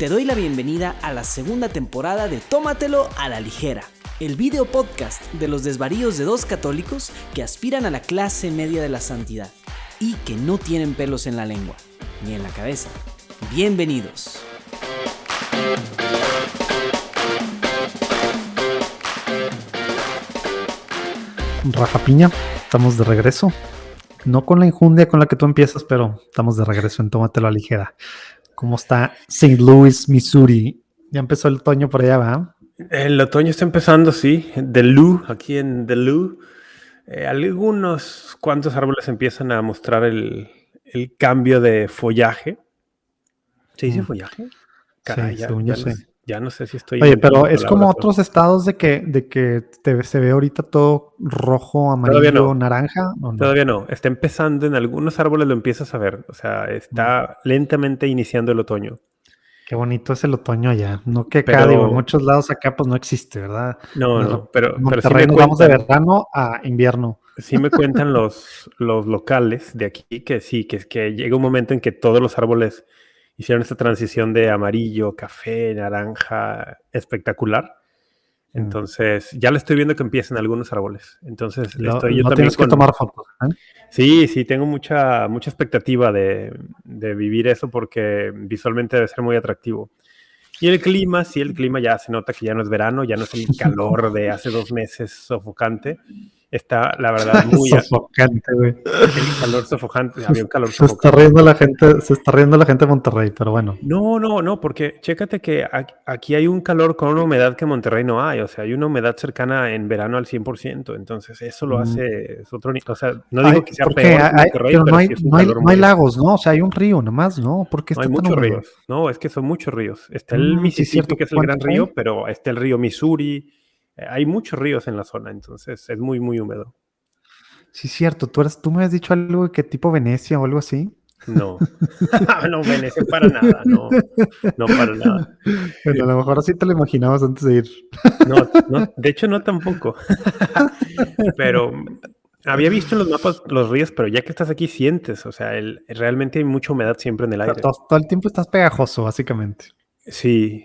Te doy la bienvenida a la segunda temporada de Tómatelo a la ligera, el video podcast de los desvaríos de dos católicos que aspiran a la clase media de la santidad y que no tienen pelos en la lengua, ni en la cabeza. Bienvenidos. Rafa Piña, estamos de regreso. No con la injundia con la que tú empiezas, pero estamos de regreso en Tómatelo a la ligera. ¿Cómo está St. Louis, Missouri? Ya empezó el otoño por allá, ¿verdad? El otoño está empezando, sí. Duluth, aquí en Duluth. Algunos cuantos árboles empiezan a mostrar el cambio de follaje. ¿Se dice follaje? Caray, sí, según yo sé. Ya no sé si estoy... Oye, pero es como otros estados de que se ve ahorita todo rojo, amarillo, naranja. ¿O no? Todavía no. Está empezando, en algunos árboles lo empiezas a ver. O sea, está lentamente iniciando el otoño. Qué bonito es el otoño allá. No que acá, digo, en muchos lados acá pues no existe, ¿verdad? No, pero Monterrey nos vamos de verano a invierno. Sí me cuentan los locales de aquí que sí, que llega un momento en que todos los árboles hicieron esta transición de amarillo, café, naranja, espectacular. Entonces, ya lo estoy viendo que empiezan algunos árboles. Entonces, estoy yo también tienes que tomar fotos, ¿eh? Sí, tengo mucha expectativa de vivir eso porque visualmente debe ser muy atractivo. Y el clima ya se nota que ya no es verano, ya no es el calor de hace 2 meses sofocante. Está, la verdad, muy... sofocante, güey. El calor sofocante, había un calor sofocante. Se está riendo la gente de Monterrey, pero bueno. No, porque chécate que aquí hay un calor con una humedad que en Monterrey no hay. O sea, hay una humedad cercana en verano al 100%. Entonces, eso lo hace... Es otro, o sea, no digo que sea peor que Monterrey, pero sí es un calor no hay lagos, ¿no? O sea, hay un río nomás, ¿no? Porque no hay muchos ríos. No, es que son muchos ríos. Está el Mississippi, que es el gran río, pero está el río Missouri. Hay muchos ríos en la zona, entonces es muy, muy húmedo. Sí, cierto. Tú me has dicho algo que tipo Venecia o algo así. No, no, Venecia para nada, no para nada. Bueno, a lo mejor así te lo imaginabas antes de ir. No, de hecho no tampoco. Pero había visto en los mapas los ríos, pero ya que estás aquí sientes, o sea, realmente hay mucha humedad siempre en el aire. Todo el tiempo estás pegajoso, básicamente. Sí.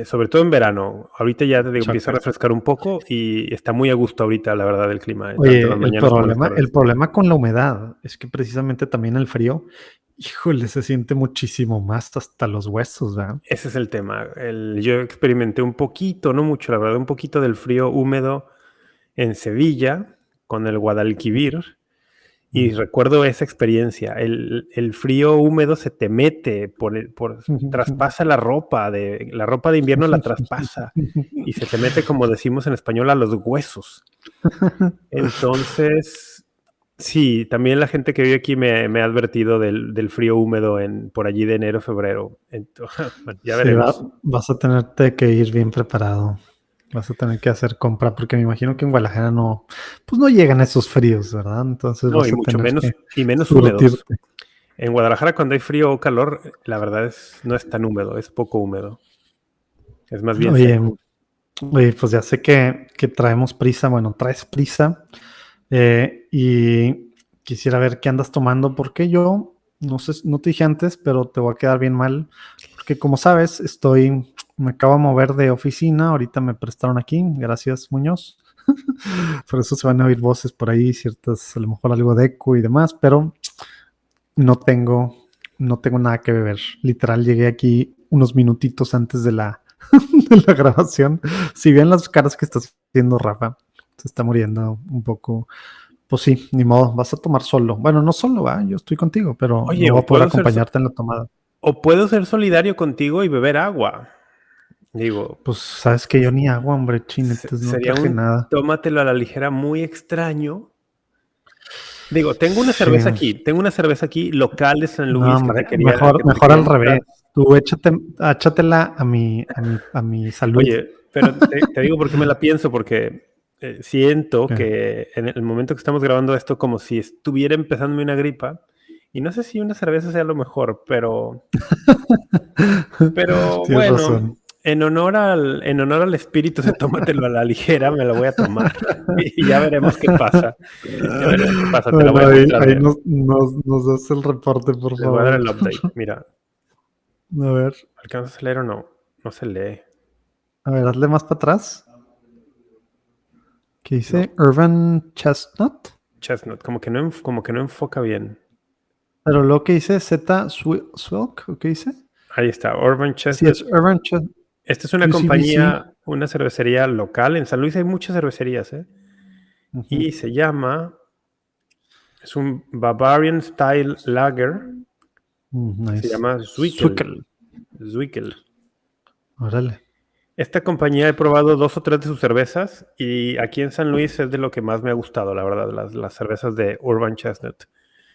Sobre todo en verano. Ahorita ya te digo, empieza a refrescar un poco y está muy a gusto ahorita, la verdad, el clima. Oye, el problema con la humedad es que precisamente también el frío, híjole, se siente muchísimo más hasta los huesos, ¿verdad? Ese es el tema. Yo experimenté un poquito, no mucho, la verdad, un poquito del frío húmedo en Sevilla con el Guadalquivir. Y recuerdo esa experiencia. El frío húmedo se te mete, traspasa la ropa de invierno, la traspasa y se te mete, como decimos en español, a los huesos. Entonces, sí, también la gente que vive aquí me ha advertido del frío húmedo por allí de enero, febrero. Entonces, bueno, ya veremos. Sí, vas a tenerte que ir bien preparado. Vas a tener que hacer compra, porque me imagino que en Guadalajara no llegan esos fríos, ¿verdad? Entonces no, vas y a mucho tener menos húmedos. En Guadalajara, cuando hay frío o calor, la verdad no es tan húmedo, es poco húmedo. Es más bien seco. Oye, pues ya sé que traemos prisa, traes prisa, y quisiera ver qué andas tomando, porque yo, no sé, no te dije antes, pero te voy a quedar bien mal, porque como sabes, me acabo de mover de oficina, ahorita me prestaron aquí, gracias Muñoz, por eso se van a oír voces por ahí, ciertas, a lo mejor algo de eco y demás, pero no tengo nada que beber, literal llegué aquí unos minutitos antes de la grabación. Si bien las caras que estás viendo, Rafa, se está muriendo un poco, pues sí, ni modo, vas a tomar solo. Bueno, no solo, yo estoy contigo, pero oye, no voy a poder acompañarte en la tomada. O puedo ser solidario contigo y beber agua. Digo, pues sabes que yo ni agua, hombre, chinetes, no traje nada. Tómatelo a la ligera muy extraño. Digo, tengo una cerveza aquí, local de San Luis. No, hombre, mejor al revés. Tú échatela a mi salud. Oye, pero te digo por qué me la pienso, porque siento que en el momento que estamos grabando esto, como si estuviera empezando una gripa, y no sé si una cerveza sea lo mejor, pero bueno, razón. En honor al espíritu de tómatelo a la ligera, me lo voy a tomar y ya veremos qué pasa. Te la voy a mostrar. Ahí nos das el reporte, por favor. Voy a dar el update, mira. A ver, ¿Alcanzas a leer o no? No se lee. hazle más para atrás. ¿Qué dice? Urban Chestnut. Chestnut, como que no enfoca bien. Pero lo que dice Z Swilk, ¿o qué dice? Ahí está, Urban Sí, Chestnut. es Urban Chestnut. Esta es una compañía, una cervecería local. En San Luis hay muchas cervecerías, ¿eh? Uh-huh. Y se llama... Es un Bavarian Style Lager. Nice. Se llama Zwickel. Zwickel. Órale. Esta compañía he probado 2 o 3 de sus cervezas y aquí en San Luis es de lo que más me ha gustado, la verdad, las cervezas de Urban Chestnut.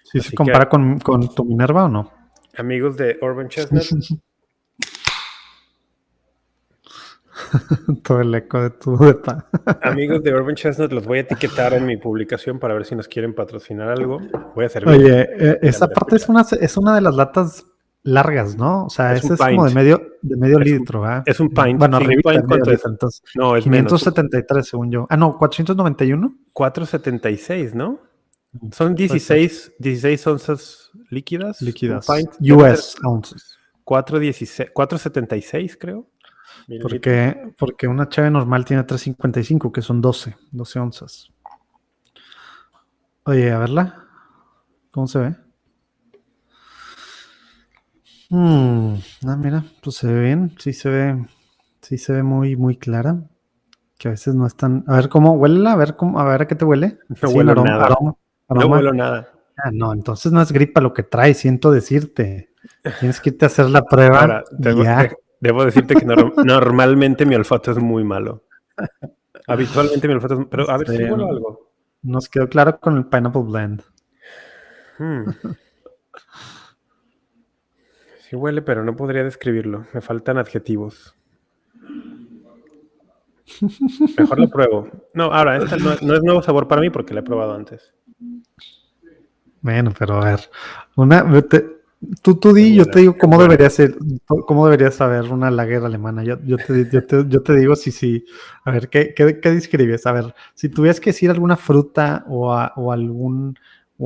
¿Sí Así se compara con tu Minerva o no? Amigos de Urban Chestnut, Todo el eco de tu depa. amigos de Urban Chestnut, los voy a etiquetar en mi publicación para ver si nos quieren patrocinar algo. Voy a servir. Oye, esa parte es una de las latas largas, ¿no? O sea, Es un ese es como pint. de medio Es litro, ¿verdad? Es un pint. Bueno, Sí, un arribita pint, de medio ¿cuánto es? litro, entonces. No, es menos. 573, según yo. Ah, no, 491. 4.76, ¿no? Son 16 onzas líquidas. Líquidas. Un pint. US ounces. 4.76, creo. Porque una chave normal tiene 355, que son 12 onzas. Oye, a verla. ¿Cómo se ve? Mira, pues se ve bien. Sí se ve muy, muy clara. Que a veces no es tan. A ver cómo huélela, a ver a qué te huele. No Sí, huelo aroma, nada. No huelo nada. Ah, no, entonces no es gripa lo que trae, siento decirte. Tienes que irte a hacer la prueba. Ahora, debo decirte que normalmente mi olfato es muy malo. Habitualmente mi olfato es... Pero a ver si huelo algo. Nos quedó claro con el Pineapple Blend. Sí huele, pero no podría describirlo. Me faltan adjetivos. Mejor la pruebo. No, ahora, esta no es nuevo sabor para mí porque la he probado antes. Bueno, pero a ver. Tú di, yo te digo cómo debería ser, cómo debería saber una lager alemana. Yo te digo sí. A ver, ¿qué describes? A ver, si tuvieras que decir alguna fruta o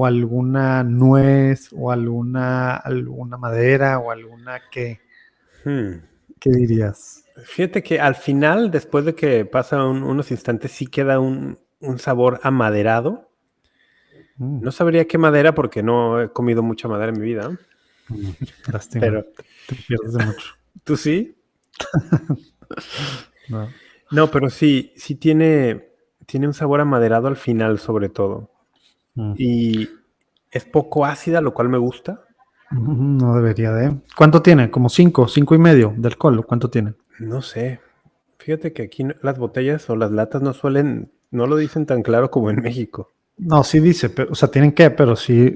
alguna nuez o alguna madera o alguna ¿qué dirías? Fíjate que al final, después de que pasan unos instantes, sí queda un sabor amaderado. No sabría qué madera porque no he comido mucha madera en mi vida. Lástima. Pero te pierdes de mucho. ¿Tú sí? No. No, pero sí tiene un sabor amaderado al final, sobre todo. Y es poco ácida, lo cual me gusta. No debería de. ¿Cuánto tiene? ¿Como 5.5 de alcohol? ¿Cuánto tiene? No sé. Fíjate que aquí las botellas o las latas no lo dicen tan claro como en México. No, sí dice, pero, o sea, tienen que, pero sí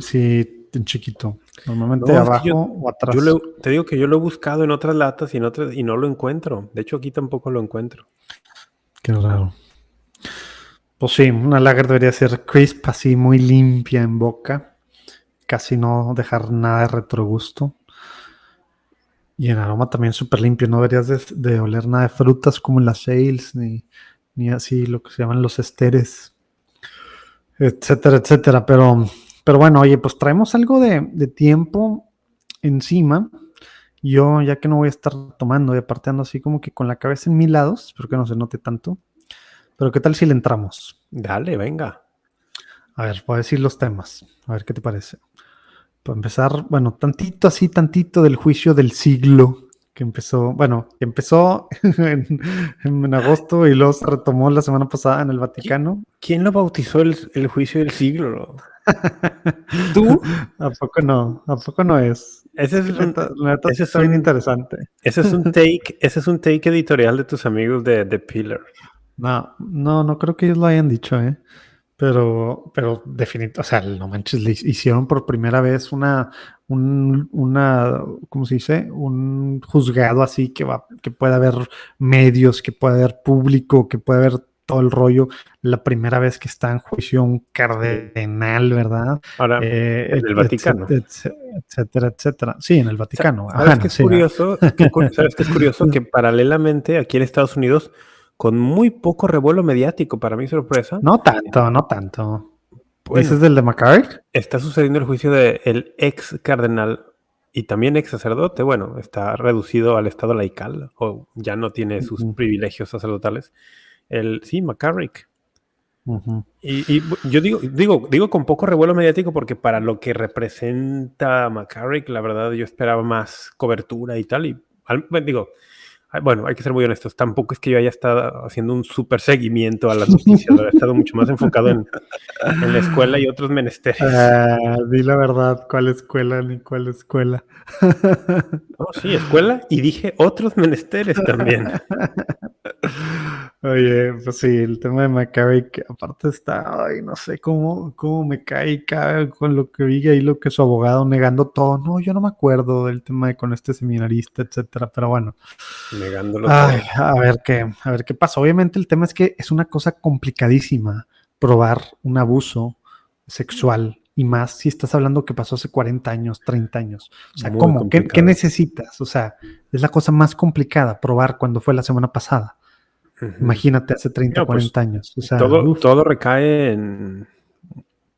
en chiquito. Normalmente abajo o atrás. Te digo que yo lo he buscado en otras latas y no lo encuentro. De hecho, aquí tampoco lo encuentro. Qué raro. Pues sí, una lager debería ser crisp, así muy limpia en boca. Casi no dejar nada de retrogusto. Y en aroma también súper limpio. No deberías de oler nada de frutas como en las sales, ni así lo que se llaman los esteres, etcétera. Pero bueno, oye, pues traemos algo de tiempo encima. Yo, ya que no voy a estar tomando y aparte ando así como que con la cabeza en 1000 lados, espero que no se note tanto. Pero ¿qué tal si le entramos? Dale, venga. A ver, voy a decir los temas. A ver qué te parece. Para empezar, bueno, tantito del juicio del siglo que empezó en agosto y luego se retomó la semana pasada en el Vaticano. ¿Quién lo bautizó el juicio del siglo? ¿Tú? ¿A poco no es? Ese es bien interesante. Ese es un take editorial de tus amigos de The Pillar. No creo que ellos lo hayan dicho, pero definitivamente, o sea, no manches, le hicieron por primera vez una, ¿cómo se dice? Un juzgado así que puede haber medios, que puede haber público, que puede haber todo el rollo. La primera vez que está en juicio un cardenal, ¿verdad? Ahora, en el Vaticano. Etcétera. Sí, en el Vaticano. ¿Sabes qué es curioso? ¿Sabes qué es curioso? Que paralelamente aquí en Estados Unidos, con muy poco revuelo mediático, para mi sorpresa. No tanto. Bueno, ¿Ese es del de McCarthy? Está sucediendo el juicio del ex cardenal y también ex sacerdote, bueno, está reducido al estado laical, o ya no tiene sus privilegios sacerdotales. Sí, McCarrick. Y yo digo con poco revuelo mediático porque para lo que representa McCarrick, la verdad yo esperaba más cobertura y tal. Bueno, hay que ser muy honestos. Tampoco es que yo haya estado haciendo un súper seguimiento a las noticias. He estado mucho más enfocado en la escuela y otros menesteres. Di la verdad, ¿cuál escuela ni cuál escuela? Oh, sí, escuela y dije otros menesteres también. Oye, pues sí, el tema de McCarrick, aparte está, ay, no sé cómo me cae y cae con lo que vi ahí, lo que su abogado negando todo. No, yo no me acuerdo del tema de con este seminarista, etcétera, pero bueno. Negándolo Ay, todo. a ver qué pasa. Obviamente el tema es que es una cosa complicadísima probar un abuso sexual y más si estás hablando que pasó hace 40 años, 30 años. O sea, Muy ¿cómo? ¿Qué complicado. necesitas? O sea, es la cosa más complicada probar cuando fue la semana pasada. Imagínate hace 30, No, pues, 40 años. O sea, todo recae en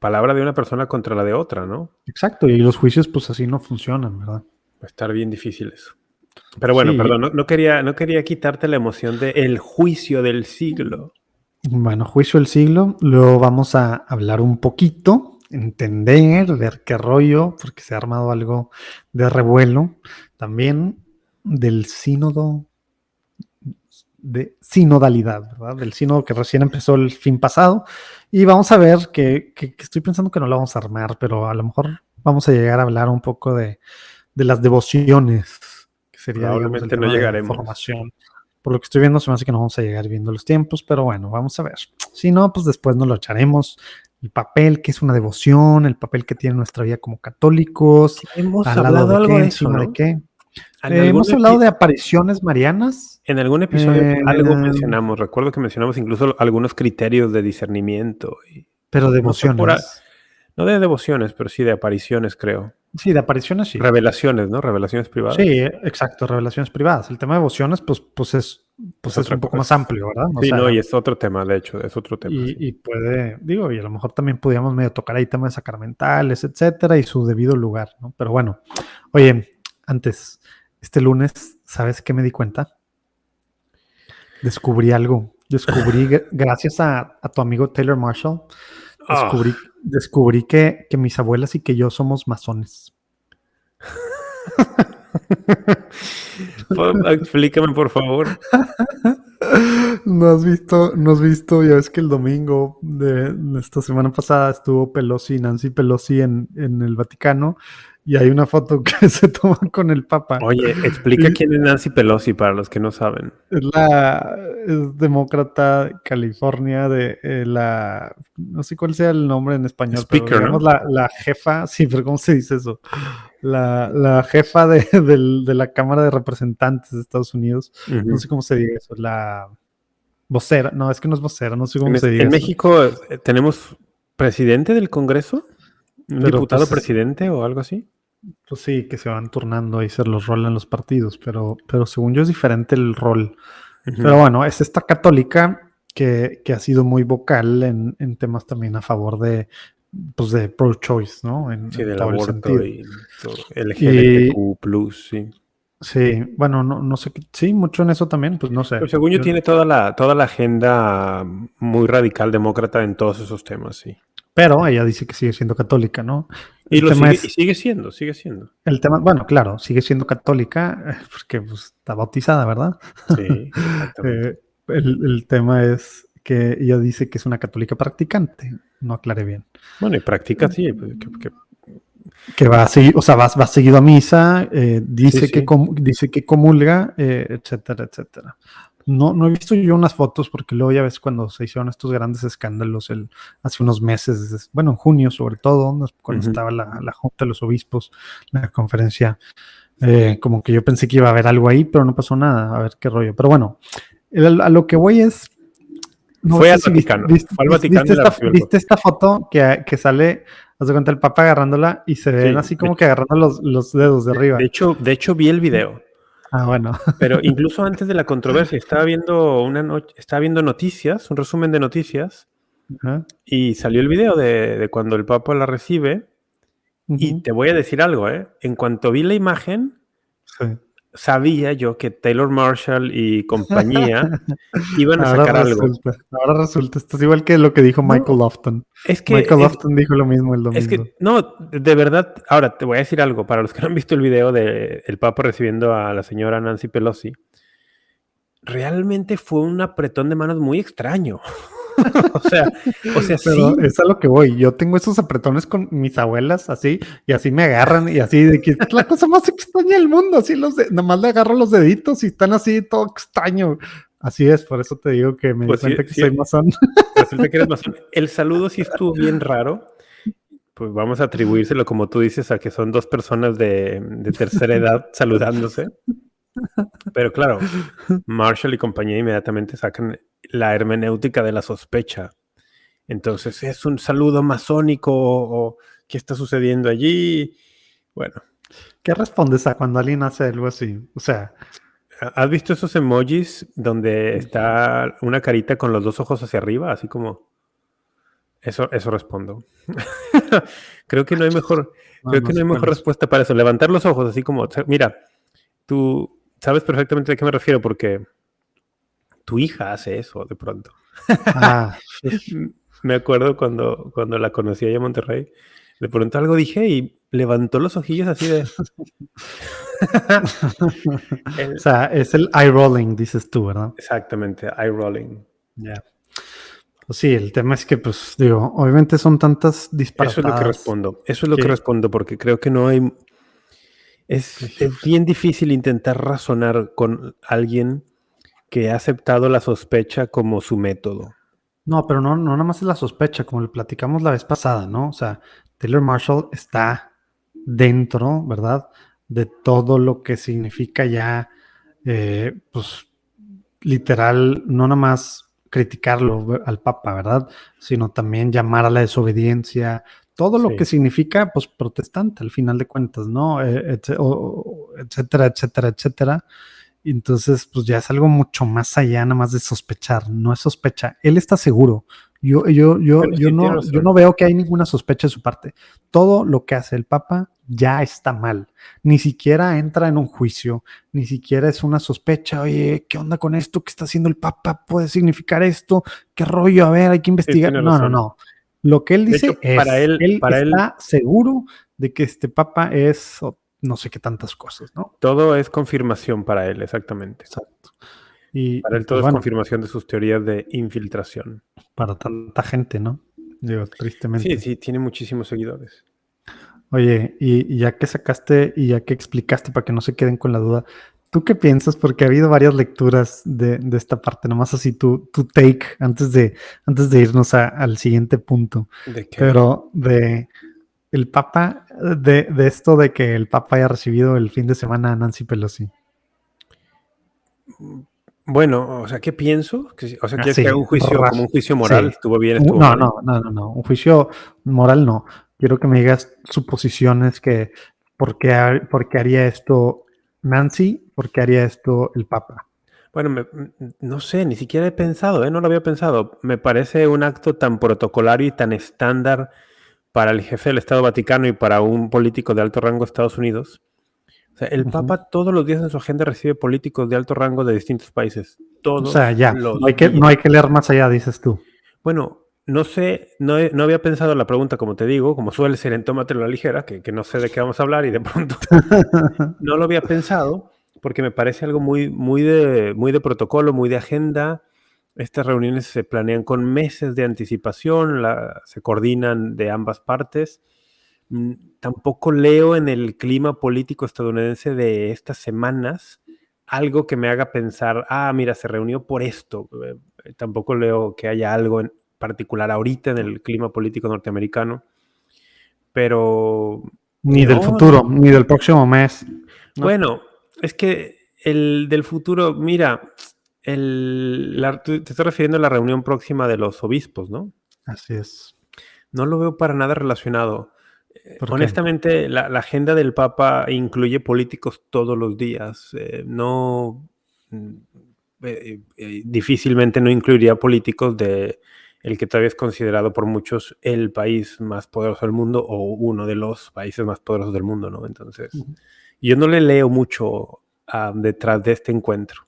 palabra de una persona contra la de otra, ¿no? exacto. Y los juicios, pues así no funcionan, ¿verdad? Va a estar bien difícil eso. Pero bueno, Sí. perdón, no quería quitarte la emoción de el juicio del siglo. Bueno, juicio del siglo, lo vamos a hablar un poquito, entender, ver qué rollo, porque se ha armado algo de revuelo. También del sínodo de sinodalidad, ¿verdad? Del sínodo que recién empezó el fin pasado. Y vamos a ver que estoy pensando que no lo vamos a armar, pero a lo mejor vamos a llegar a hablar un poco de las devociones, que sería, digamos, el Probablemente no tema de llegaremos. formación. Por lo que estoy viendo, se me hace que no vamos a llegar viendo los tiempos, pero bueno, vamos a ver. Si no, pues después nos lo echaremos. El papel que es una devoción, el papel que tiene nuestra vida como católicos, Sí, hemos al lado hablado de algo qué, de eso, encima ¿no? de qué. En algún Hemos hablado de apariciones marianas. En algún episodio algo mencionamos, recuerdo que mencionamos incluso algunos criterios de discernimiento. Pero No sé, devociones. no de devociones, pero sí de apariciones, creo. Sí, de apariciones sí. Revelaciones, ¿no? Revelaciones privadas. Sí, exacto, revelaciones privadas. El tema de devociones, pues es un poco más amplio, ¿verdad? Sí, no, y es otro tema, de hecho, es otro tema. Y puede, digo, y a lo mejor también podríamos medio tocar ahí temas sacramentales, etcétera, y su debido lugar, ¿no? Pero bueno, oye, antes, este lunes, ¿sabes qué me di cuenta? Descubrí algo. Gracias a tu amigo Taylor Marshall, descubrí que mis abuelas y que yo somos masones. Explícame, por favor. ¿No has visto? Ya ves que el domingo de esta semana pasada estuvo Nancy Pelosi en el Vaticano y hay una foto que se toma con el Papa. Oye, explica quién es Nancy Pelosi para los que no saben. Es demócrata de California, no sé cuál sea el nombre en español, Speaker, pero digamos, ¿no? la jefa, sí, pero ¿cómo se dice eso? La jefa de la Cámara de Representantes de Estados Unidos, no sé cómo se dice eso, la vocera, no, es que no es vocera, no sé cómo se dice en eso. México tenemos presidente del Congreso, un Pero, diputado pues, presidente o algo así. Pues sí, que se van turnando y se los rolan los partidos, pero según yo es diferente el rol. Pero bueno, es esta católica que ha sido muy vocal en temas también a favor de pro-choice, ¿no? Sí, en del todo el aborto sentido. y todo, LGBTQ+, sí. Sí, bueno, no sé, sí, mucho en eso también, pues no sé. Pero según yo tiene toda la agenda muy radical demócrata en todos esos temas, sí. Pero ella dice que sigue siendo católica, ¿no? Y sigue siendo. El tema, bueno, claro, sigue siendo católica porque pues, está bautizada, ¿verdad? Sí, exactamente. El tema es que ella dice que es una católica practicante, no aclaré bien. Bueno, y practica, sí. Que va a seguir, o sea, va seguido a misa, dice, sí. dice que comulga, etcétera, etcétera. No he visto yo unas fotos porque luego ya ves cuando se hicieron estos grandes escándalos hace unos meses, bueno, en junio sobre todo, cuando estaba la Junta de los Obispos, la conferencia, como que yo pensé que iba a haber algo ahí, pero no pasó nada, a ver qué rollo. Pero bueno, a lo que voy es... No fue sé al si Vaticano. Fue al Vaticano ¿Viste esta foto que sale, haz de cuenta, el Papa agarrándola y se ven así como que agarrando los dedos de arriba? De hecho, vi el video. Ah, bueno. Pero incluso antes de la controversia, estaba viendo noticias, un resumen de noticias, y salió el video de cuando el Papa la recibe Y Ujú. te voy a decir algo, ¿eh? En cuanto vi la imagen, Sí. sabía yo que Taylor Marshall y compañía iban a sacar algo. Ahora resulta, esto es igual que lo que dijo Michael No, Lofton. es Michael que Lofton dijo lo mismo el domingo. no, de verdad, ahora te voy a decir algo, para los que no han visto el video de el Papa recibiendo a la señora Nancy Pelosi, realmente fue un apretón de manos muy extraño. O sea o sea, Pero sí, es a lo que voy. Yo tengo esos apretones con mis abuelas, así, y así me agarran, y así, de que es la cosa más extraña del mundo. Así nomás le agarro los deditos y están así, todo extraño. Así es, por eso te digo que me di pues sí cuenta que sí, soy masón. resulta que eres masón. El saludo sí estuvo bien raro, pues vamos a atribuírselo, como tú dices, a que son 2 personas de tercera edad saludándose. Pero claro, Marshall y compañía inmediatamente sacan la hermenéutica de la sospecha. Entonces, ¿es un saludo masónico o qué está sucediendo allí? Bueno, ¿Qué respondes a cuando alguien hace algo así? O sea, ¿has visto esos emojis donde está una carita con los 2 ojos hacia arriba? Así como eso respondo. Creo que no hay mejor no, creo no que no hay sé cuál mejor es. respuesta para eso. Levantar los ojos así como, mira, tú sabes perfectamente de qué me refiero porque tu hija hace eso de pronto. Ah, Me acuerdo cuando la conocí allá en Monterrey, de pronto algo dije y levantó los ojillos así de... o El- sea, es el eye rolling, dices tú, ¿verdad? exactamente, eye rolling. Ya. Pues sí, el tema es que, pues, digo, obviamente son tantas Eso es lo que disparatadas respondo. Eso es lo que que, respondo porque creo que no hay... que Es bien difícil intentar razonar con alguien que ha aceptado la sospecha como su método. no, pero no, no nada más es la sospecha, como le platicamos la vez pasada, ¿no? O sea, Taylor Marshall está dentro, ¿verdad? De todo lo que significa ya, pues, literal, no nada más criticarlo al Papa, ¿verdad? Sino también llamar a la desobediencia, todo lo que Sí. significa, pues, protestante al final de cuentas, ¿no? Etcétera, etcétera, etcétera. Entonces, pues ya es algo mucho más allá, nada más de sospechar, no es sospecha. Él está seguro. Bueno, sí, tiene Yo no razón. veo que hay ninguna sospecha de su parte. Todo lo que hace el Papa ya está mal. Ni siquiera entra en un juicio, ni siquiera es una sospecha. Oye, ¿qué onda con esto? ¿Qué está haciendo el Papa? ¿Puede significar esto? ¿Qué rollo? A ver, hay que Sí, investigar. tiene No, no, razón. no. Lo que él De hecho, dice es, él para él está seguro de que este Papa es no sé qué tantas cosas, ¿no? todo es confirmación para él, exactamente. Exacto. Para él todo Pues es bueno, confirmación de sus teorías de infiltración. para tanta gente, ¿no? Digo, Sí, tristemente. sí, tiene muchísimos seguidores. Oye, y ya que sacaste y ya que explicaste para que no se queden con la duda, ¿tú qué piensas? Porque ha habido varias lecturas de esta parte, nomás así tu take antes de irnos al siguiente punto. ¿De qué? Pero de el Papa, de esto de que el Papa haya recibido el fin de semana a Nancy Pelosi. Bueno, o sea, ¿qué pienso? O sea, ¿quieres que haga Así, un juicio, como un juicio moral? sí. ¿Estuvo bien, estuvo No, mal? no, no, no, no. Un juicio moral no. Quiero que me digas suposiciones que por qué haría esto Nancy, por qué haría esto el Papa. Bueno, no sé, ni siquiera he pensado, ¿eh? No lo había pensado. Me parece un acto tan protocolario y tan estándar para el jefe del Estado Vaticano y para un político de alto rango de Estados Unidos. O sea, el Ujú. Papa todos los días en su agenda recibe políticos de alto rango de distintos países. O sea, Todos ya, los no hay días. que leer más allá, dices tú. Bueno, no sé, no había pensado la pregunta, como te digo, como suele ser en Tómatelo a la ligera, que no sé de qué vamos a hablar y de pronto no lo había pensado porque me parece algo muy de protocolo, muy de agenda. Estas reuniones se planean con meses de anticipación, se coordinan de ambas partes. Tampoco leo en el clima político estadounidense de estas semanas algo que me haga pensar, mira, se reunió por esto. Tampoco leo que haya algo en particular ahorita en el clima político norteamericano, pero Ni del no, futuro, ni del próximo mes. No. bueno, es que el del futuro, mira, te estoy refiriendo a la reunión próxima de los obispos, ¿no? Así es. No lo veo para nada relacionado. ¿Por qué? Honestamente, la agenda del Papa incluye políticos todos los días. No, mm, difícilmente no incluiría políticos de el que todavía es considerado por muchos el país más poderoso del mundo o uno de los países más poderosos del mundo, ¿no? Entonces, yo no le leo mucho detrás de este encuentro.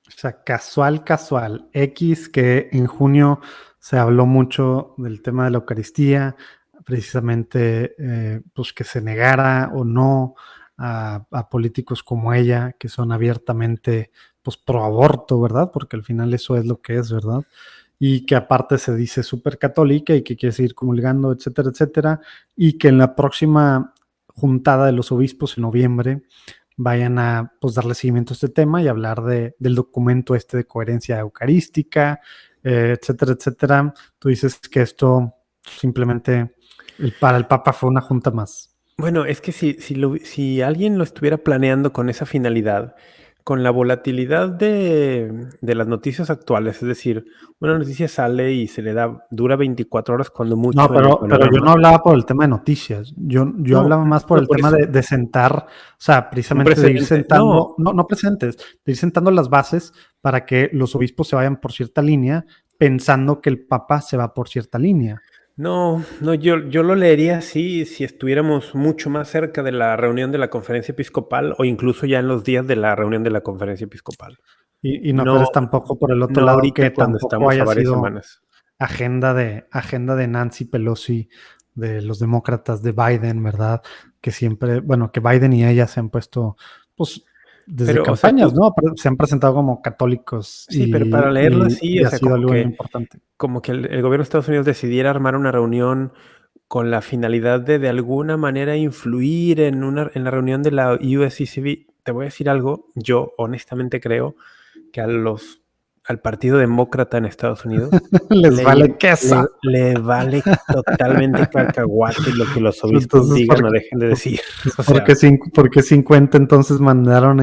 O sea, casual. X, que en junio se habló mucho del tema de la Eucaristía, precisamente pues que se negara o no a políticos como ella, que son abiertamente pues pro aborto, ¿verdad? Porque al final eso es lo que es, ¿verdad? Y que aparte se dice súper católica y que quiere seguir comulgando, etcétera, etcétera, y que en la próxima juntada de los obispos en noviembre vayan a pues, darle seguimiento a este tema y hablar del documento este de coherencia eucarística, etcétera, etcétera. Tú dices que esto simplemente para el Papa fue una junta más. Bueno, es que si alguien lo estuviera planeando con esa finalidad, con la volatilidad de las noticias actuales, es decir, una noticia sale y dura 24 horas cuando mucho No, en el pero yo no panorama. hablaba por el tema de noticias. Yo No, hablaba más por no, el por tema eso, de sentar, o sea, un precisamente de ir precedente. sentando, No, no presentes, de ir sentando las bases para que los obispos se vayan por cierta línea, pensando que el Papa se va por cierta línea. no, yo lo leería así si estuviéramos mucho más cerca de la reunión de la conferencia episcopal o incluso ya en los días de la reunión de la conferencia episcopal. Y no No, crees tampoco por el otro no lado que ahorita cuando tampoco estamos a haya varias sido semanas. agenda de Nancy Pelosi, de los demócratas, de Biden, ¿verdad? Que siempre, bueno, que Biden y ella se han puesto, pues, desde Pero, o sea, campañas, ¿no? Se han presentado como católicos sí, pero para leerlo así, y o ha sea, sido algo importante. como que el gobierno de Estados Unidos decidiera armar una reunión con la finalidad de alguna manera influir en la reunión de la USCCB. Te voy a decir algo, yo honestamente creo que al Partido Demócrata en Estados Unidos Les vale queso. le vale totalmente cacahuate lo que los obispos Entonces, digan o dejen de decir. O sea, porque 50 entonces mandaron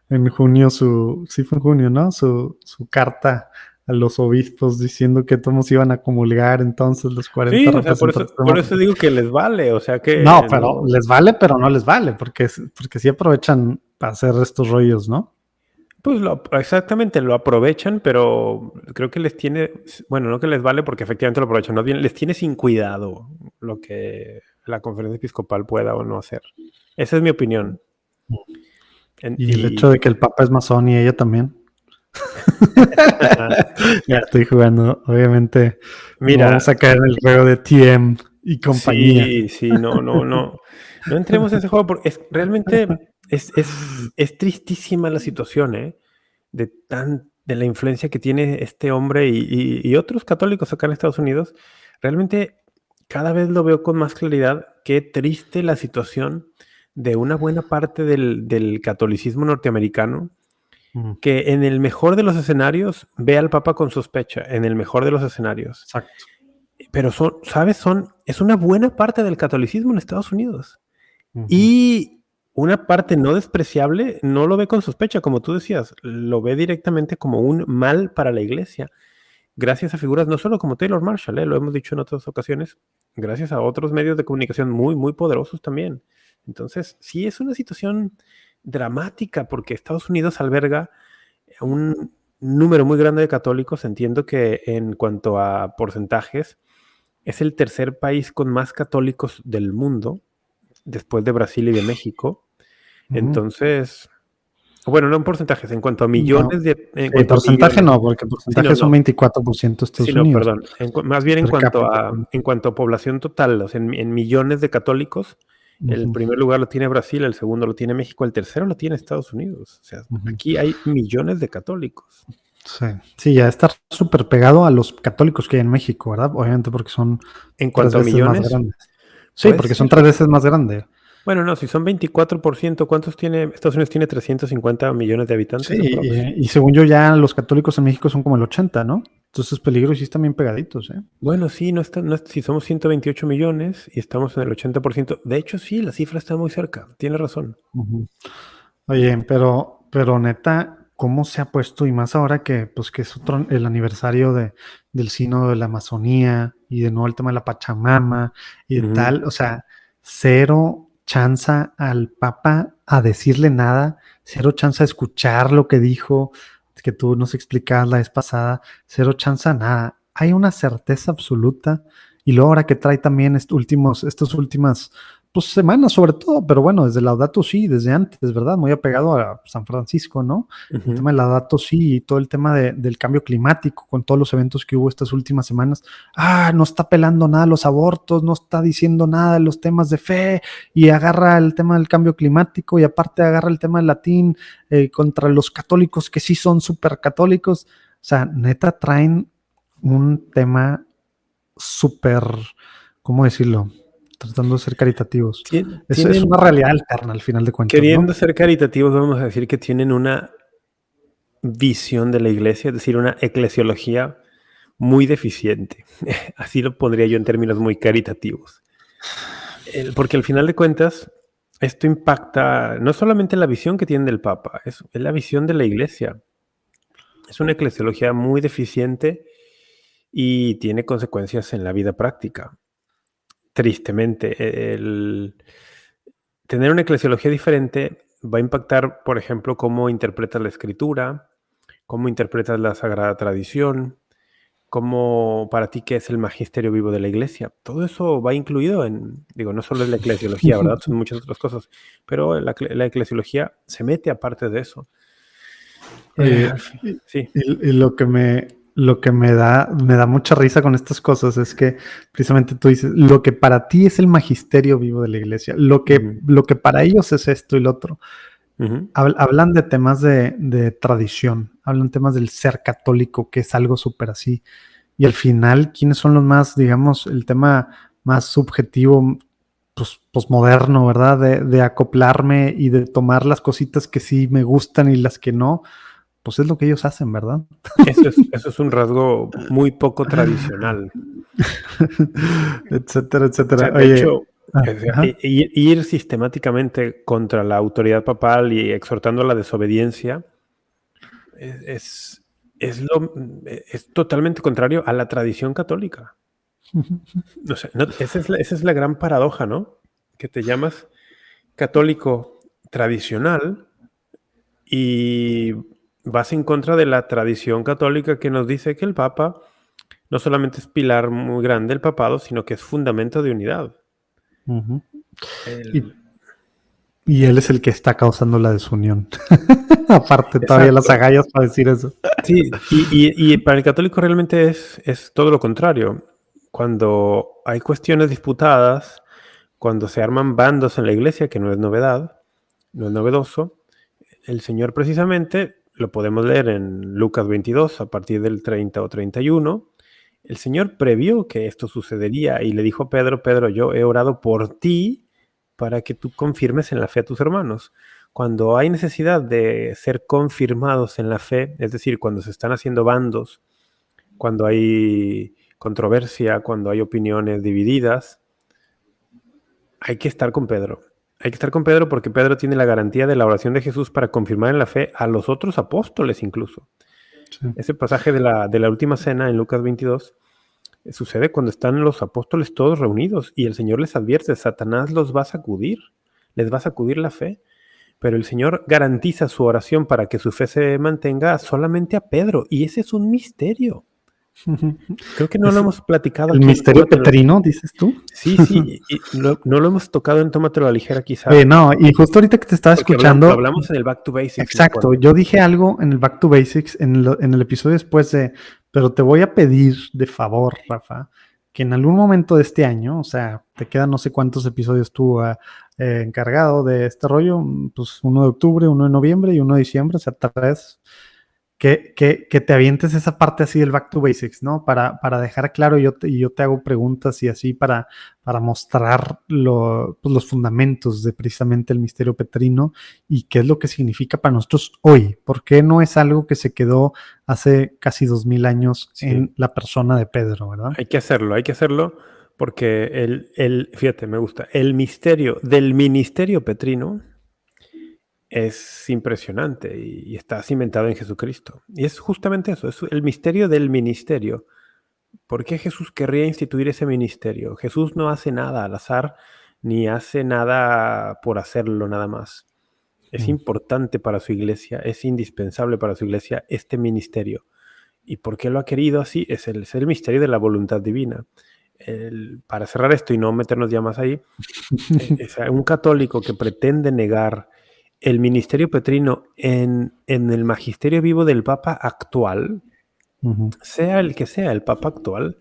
en junio sí fue en junio, ¿no? Su carta a los obispos diciendo que todos iban a comulgar entonces los 40 sí, o sea, representantes por eso demócratas. digo que les vale, o sea No, que pero no. les vale, pero no les vale, porque sí aprovechan para hacer estos rollos, ¿no? Pues exactamente, lo aprovechan, pero creo que les tiene, bueno, no que les vale porque efectivamente lo aprovechan, no bien, les tiene sin cuidado lo que la conferencia episcopal pueda o no hacer. Esa es mi opinión. Y el hecho Y de que el Papa es masón y ella también. Ya estoy jugando, obviamente. No mira, vamos a caer en el juego de TM y compañía. sí, no entremos en ese juego porque realmente es tristísima la situación, ¿eh? De la influencia que tiene este hombre y otros católicos acá en Estados Unidos. Realmente cada vez lo veo con más claridad. Qué triste la situación de una buena parte del catolicismo norteamericano, que en el mejor de los escenarios ve al Papa con sospecha, en el mejor de los escenarios. Exacto. Pero ¿sabes? Es una buena parte del catolicismo en Estados Unidos. Y una parte no despreciable no lo ve con sospecha, como tú decías, lo ve directamente como un mal para la iglesia. Gracias a figuras no solo como Taylor Marshall, lo hemos dicho en otras ocasiones, gracias a otros medios de comunicación muy, muy poderosos también. Entonces, sí es una situación dramática porque Estados Unidos alberga un número muy grande de católicos. Entiendo que en cuanto a porcentajes, es el tercer país con más católicos del mundo, después de Brasil y de México. Entonces, bueno, no en porcentajes, en cuanto a millones No. en Sí, cuanto a porcentaje millones. no, porque el Sí, porcentaje son 24% sí, Estados Unidos. perdón. Más bien Per cápita. en cuanto a población total, o sea, en millones de católicos, el primer lugar lo tiene Brasil, el segundo lo tiene México, el tercero lo tiene Estados Unidos. O sea, aquí hay millones de católicos. Sí, ya está súper pegado a los católicos que hay en México, ¿verdad? Obviamente porque son En 3 cuanto a veces más millones, grandes. Sí, puede porque ser. son 3 veces más grandes. Bueno, no, si son 24%, ¿cuántos tiene? Estados Unidos tiene 350 millones de habitantes. Sí, y según yo ya los católicos en México son como el 80, ¿no? Entonces peligros sí están bien pegaditos, ¿eh? Bueno, sí, si somos 128 millones y estamos en el 80%. De hecho, sí, la cifra está muy cerca. Tiene razón. Oye, pero neta, ¿cómo se ha puesto? Y más ahora que, pues, que es el aniversario del sínodo de la Amazonía y de nuevo el tema de la Pachamama y de tal, o sea, cero chanza al Papa a decirle nada, cero chanza a escuchar lo que dijo, que tú nos explicabas la vez pasada, cero chanza a nada. hay una certeza absoluta. Y luego ahora que trae también estas últimas pues, semanas sobre todo, pero bueno, desde Laudato Si, desde antes, ¿verdad? Muy apegado a San Francisco, ¿no? El tema de Laudato Si y todo el tema del cambio climático con todos los eventos que hubo estas últimas semanas. No está pelando nada los abortos, no está diciendo nada de los temas de fe y agarra el tema del cambio climático y aparte agarra el tema del latín contra los católicos que sí son súper católicos. O sea, neta traen un tema súper, ¿cómo decirlo? Tratando de ser caritativos. Es una realidad alterna al final de cuentas. Queriendo ser caritativos, vamos a decir que tienen una visión de la iglesia, es decir, una eclesiología muy deficiente. Así lo pondría yo en términos muy caritativos. Porque al final de cuentas, esto impacta no solamente la visión que tienen del Papa, es la visión de la iglesia. Es una eclesiología muy deficiente y tiene consecuencias en la vida práctica. Tristemente, tener una eclesiología diferente va a impactar, por ejemplo, cómo interpretas la escritura, cómo interpretas la sagrada tradición, cómo para ti qué es el magisterio vivo de la iglesia. Todo eso va incluido no solo es la eclesiología, ¿verdad? Son muchas otras cosas, pero la eclesiología se mete aparte de eso. Sí. Y lo que me da mucha risa con estas cosas es que precisamente tú dices, lo que para ti es el magisterio vivo de la iglesia, lo que para ellos es esto y lo otro. Hablan de temas de tradición, hablan temas del ser católico, que es algo súper así. Y al final, ¿quiénes son los más, digamos, el tema más subjetivo, pues, posmoderno, ¿verdad? De acoplarme y de tomar las cositas que sí me gustan y las que no. Pues es lo que ellos hacen, ¿verdad? Eso es un rasgo muy poco tradicional. Etcétera, etcétera. O sea, de hecho, ir sistemáticamente contra la autoridad papal y exhortando a la desobediencia es totalmente contrario a la tradición católica. No sé, esa es la gran paradoja, ¿no? Que te llamas católico tradicional y vas en contra de la tradición católica que nos dice que el Papa no solamente es pilar muy grande del papado, sino que es fundamento de unidad. Y él es el que está causando la desunión. Aparte, todavía las agallas para decir eso. Sí, y para el católico realmente es todo lo contrario. Cuando hay cuestiones disputadas, cuando se arman bandos en la iglesia, que no es novedad, no es novedoso, el Señor precisamente, lo podemos leer en Lucas 22, a partir del 30 o 31, el Señor previó que esto sucedería y le dijo a Pedro, Pedro, yo he orado por ti para que tú confirmes en la fe a tus hermanos. Cuando hay necesidad de ser confirmados en la fe, es decir, cuando se están haciendo bandos, cuando hay controversia, cuando hay opiniones divididas, hay que estar con Pedro. Hay que estar con Pedro porque Pedro tiene la garantía de la oración de Jesús para confirmar en la fe a los otros apóstoles incluso. Sí. Ese pasaje de la última cena en Lucas 22 sucede cuando están los apóstoles todos reunidos y el Señor les advierte, Satanás los va a sacudir, les va a sacudir la fe, pero el Señor garantiza su oración para que su fe se mantenga solamente a Pedro y ese es un misterio. Creo que no lo hemos platicado. ¿El misterio petrino, dices tú? Sí, y no lo hemos tocado en Tómatelo a la ligera quizá. No, y justo ahorita que te estaba escuchando... Hablamos en el Back to Basics. Exacto, yo dije algo en el Back to Basics, en el episodio después de... Pero te voy a pedir de favor, Rafa, que en algún momento de este año, o sea, te quedan no sé cuántos episodios tú encargado de este rollo, pues 1 de octubre, 1 de noviembre y 1 de diciembre, o sea, 3... Que te avientes esa parte así del Back to Basics, ¿no? Para dejar claro, yo te hago preguntas y así para mostrar los fundamentos de precisamente el misterio petrino y qué es lo que significa para nosotros hoy. ¿Por qué no es algo que se quedó hace casi 2000 años en la persona de Pedro, ¿verdad? Hay que hacerlo porque fíjate, me gusta, el misterio del ministerio petrino es impresionante y está cimentado en Jesucristo. Y es justamente eso, es el misterio del ministerio. ¿Por qué Jesús querría instituir ese ministerio? Jesús no hace nada al azar, ni hace nada por hacerlo nada más. Es importante para su iglesia, es indispensable para su iglesia este ministerio. ¿Y por qué lo ha querido así? Es el misterio de la voluntad divina. Para cerrar esto y no meternos ya más ahí, un católico que pretende negar el ministerio petrino en el magisterio vivo del Papa actual, sea el que sea el Papa actual,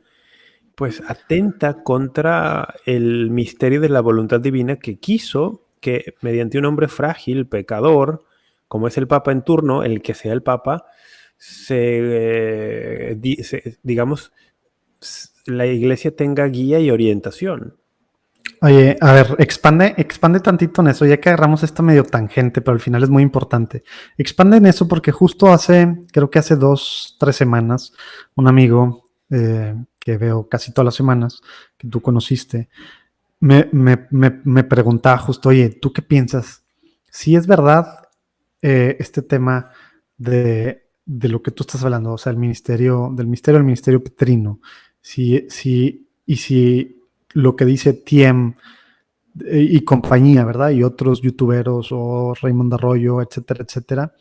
pues atenta contra el misterio de la voluntad divina que quiso que mediante un hombre frágil, pecador, como es el Papa en turno, el que sea el Papa, digamos, la Iglesia tenga guía y orientación. Oye, a ver, expande tantito en eso, ya que agarramos esta medio tangente, pero al final es muy importante. Expande en eso porque justo creo que hace 2-3 semanas, un amigo que veo casi todas las semanas, que tú conociste, me preguntaba justo, oye, ¿tú qué piensas? Si es verdad este tema de lo que tú estás hablando, o sea, del ministerio petrino, si lo que dice Tiem y compañía, ¿verdad? Y otros youtuberos o Raymond Arroyo, etcétera, etcétera,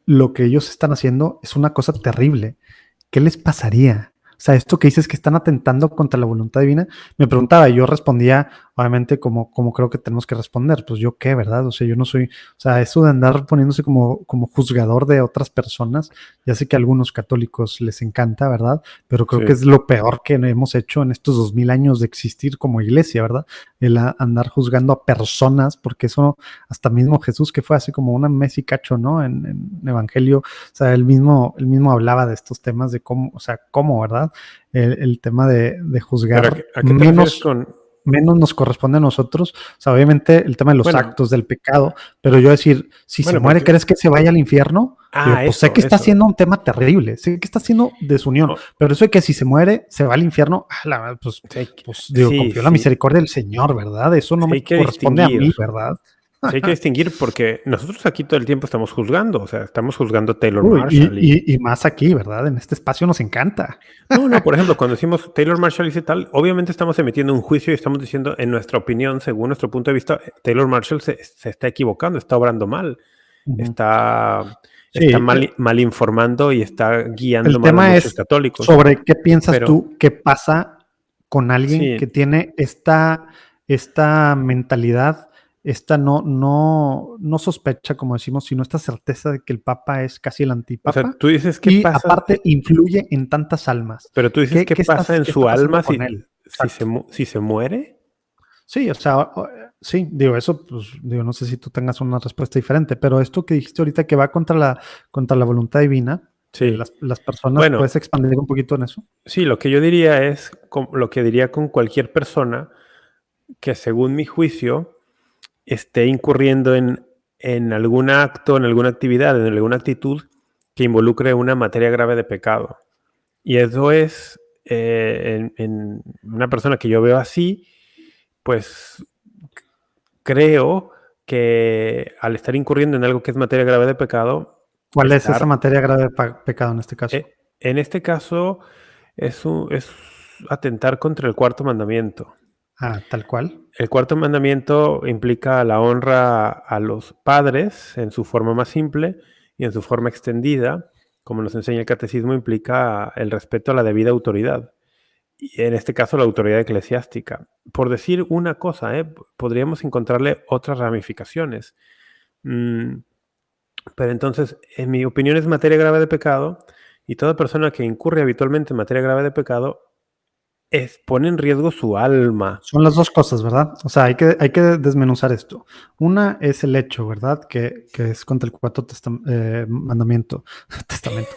lo que ellos están haciendo es una cosa terrible. ¿Qué les pasaría? O sea, esto que dices que están atentando contra la voluntad divina, me preguntaba y yo respondía, obviamente, como creo que tenemos que responder, pues yo qué, ¿verdad? O sea, yo no soy, o sea, eso de andar poniéndose como juzgador de otras personas, ya sé que a algunos católicos les encanta, ¿verdad? Pero creo que es lo peor que hemos hecho en estos 2000 años de existir como iglesia, ¿verdad? El andar juzgando a personas, porque eso, hasta mismo Jesús, que fue así como una mes y cacho, ¿no? En Evangelio, o sea, él mismo hablaba de estos temas de cómo, o sea, cómo, ¿verdad? El tema de juzgar. ¿A qué te refieres con...? Menos nos corresponde a nosotros, o sea, obviamente el tema de los actos del pecado, pero yo decir, si se muere, ¿crees que se vaya al infierno? Digo, pues sé que está haciendo un tema terrible, sé que está haciendo desunión, pero eso de que si se muere, se va al infierno, pues digo, confío en la misericordia del Señor, ¿verdad? Eso no me corresponde a mí, ¿verdad? Sí, hay que distinguir porque nosotros aquí todo el tiempo estamos juzgando, o sea, estamos juzgando a Taylor Marshall. Y más aquí, ¿verdad? En este espacio nos encanta. No, por ejemplo, cuando decimos Taylor Marshall dice tal, obviamente estamos emitiendo un juicio y estamos diciendo, en nuestra opinión, según nuestro punto de vista, Taylor Marshall se está equivocando, está obrando mal, está mal informando y está guiando mal a muchos católicos. Sobre qué piensas tú que pasa con alguien que tiene esta mentalidad, esta no sospecha, como decimos, sino esta certeza de que el Papa es casi el antipapa. O sea, tú dices que pasa... aparte influye en tantas almas. Pero tú dices ¿qué pasa en su alma si se muere? Sí, o sea, sí, digo, eso, pues, digo, no sé si tú tengas una respuesta diferente, pero esto que dijiste ahorita que va contra la voluntad divina, sí. Las personas, ¿puedes expandir un poquito en eso? Sí, lo que yo diría es, lo que diría con cualquier persona que según mi juicio esté incurriendo en algún acto, en alguna actividad, en alguna actitud que involucre una materia grave de pecado. Y eso es, en una persona que yo veo así, pues creo que al estar incurriendo en algo que es materia grave de pecado... ¿Cuál es esa materia grave de pecado en este caso? En este caso es atentar contra el cuarto mandamiento. Ah, tal cual. El cuarto mandamiento implica la honra a los padres en su forma más simple y en su forma extendida, como nos enseña el catecismo, implica el respeto a la debida autoridad. Y en este caso la autoridad eclesiástica. Por decir una cosa, podríamos encontrarle otras ramificaciones. Pero entonces, en mi opinión, es materia grave de pecado, y toda persona que incurre habitualmente en materia grave de pecado pone en riesgo su alma. Son las dos cosas, ¿verdad? O sea, hay que desmenuzar esto. Una es el hecho, ¿verdad? Que es contra el cuarto mandamiento. Testamento.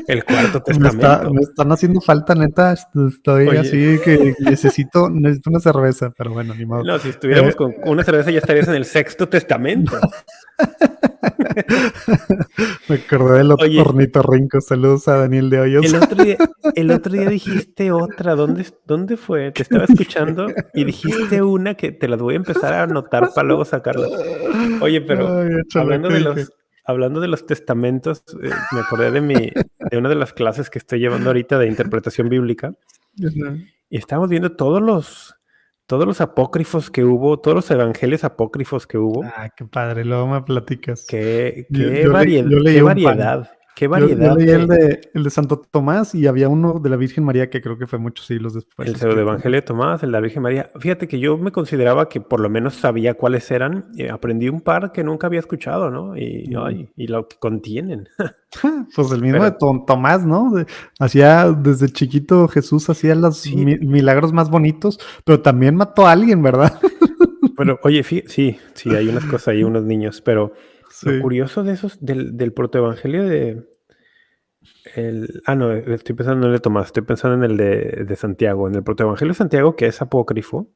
El cuarto testamento. Me están haciendo falta, neta. Estoy así que necesito una cerveza, pero bueno, ni modo. No, si estuviéramos con una cerveza ya estarías en el sexto testamento. Me acordé del ornitorrinco. Saludos a Daniel de Hoyos. El otro día dijiste otra. ¿Dónde fue? Te estaba escuchando y dijiste una que te las voy a empezar a anotar para luego sacarla. Oye, pero hablando de los testamentos, me acordé de una de las clases que estoy llevando ahorita de interpretación bíblica. Y estábamos viendo todos los apócrifos que hubo, todos los evangelios apócrifos que hubo. Ah, qué padre, luego me platicas. Qué variedad. qué Yo variedad leí de... el de Santo Tomás y había uno de la Virgen María que creo que fue muchos siglos después El escrito. pseudoevangelio de Tomás, el de la Virgen María. Fíjate que yo me consideraba que por lo menos sabía cuáles eran. Y aprendí un par que nunca había escuchado, ¿no? Y lo que contienen. Pues el mismo de Pero Tomás, ¿no? Hacía desde chiquito Jesús hacía los sí, milagros más bonitos, pero también mató a alguien, ¿verdad? pero oye, sí, hay unas cosas ahí, unos niños. Pero lo Sí. curioso de esos, del protoevangelio no, estoy pensando en el de Tomás, estoy pensando en el de Santiago. En el protoevangelio de Santiago, que es apócrifo,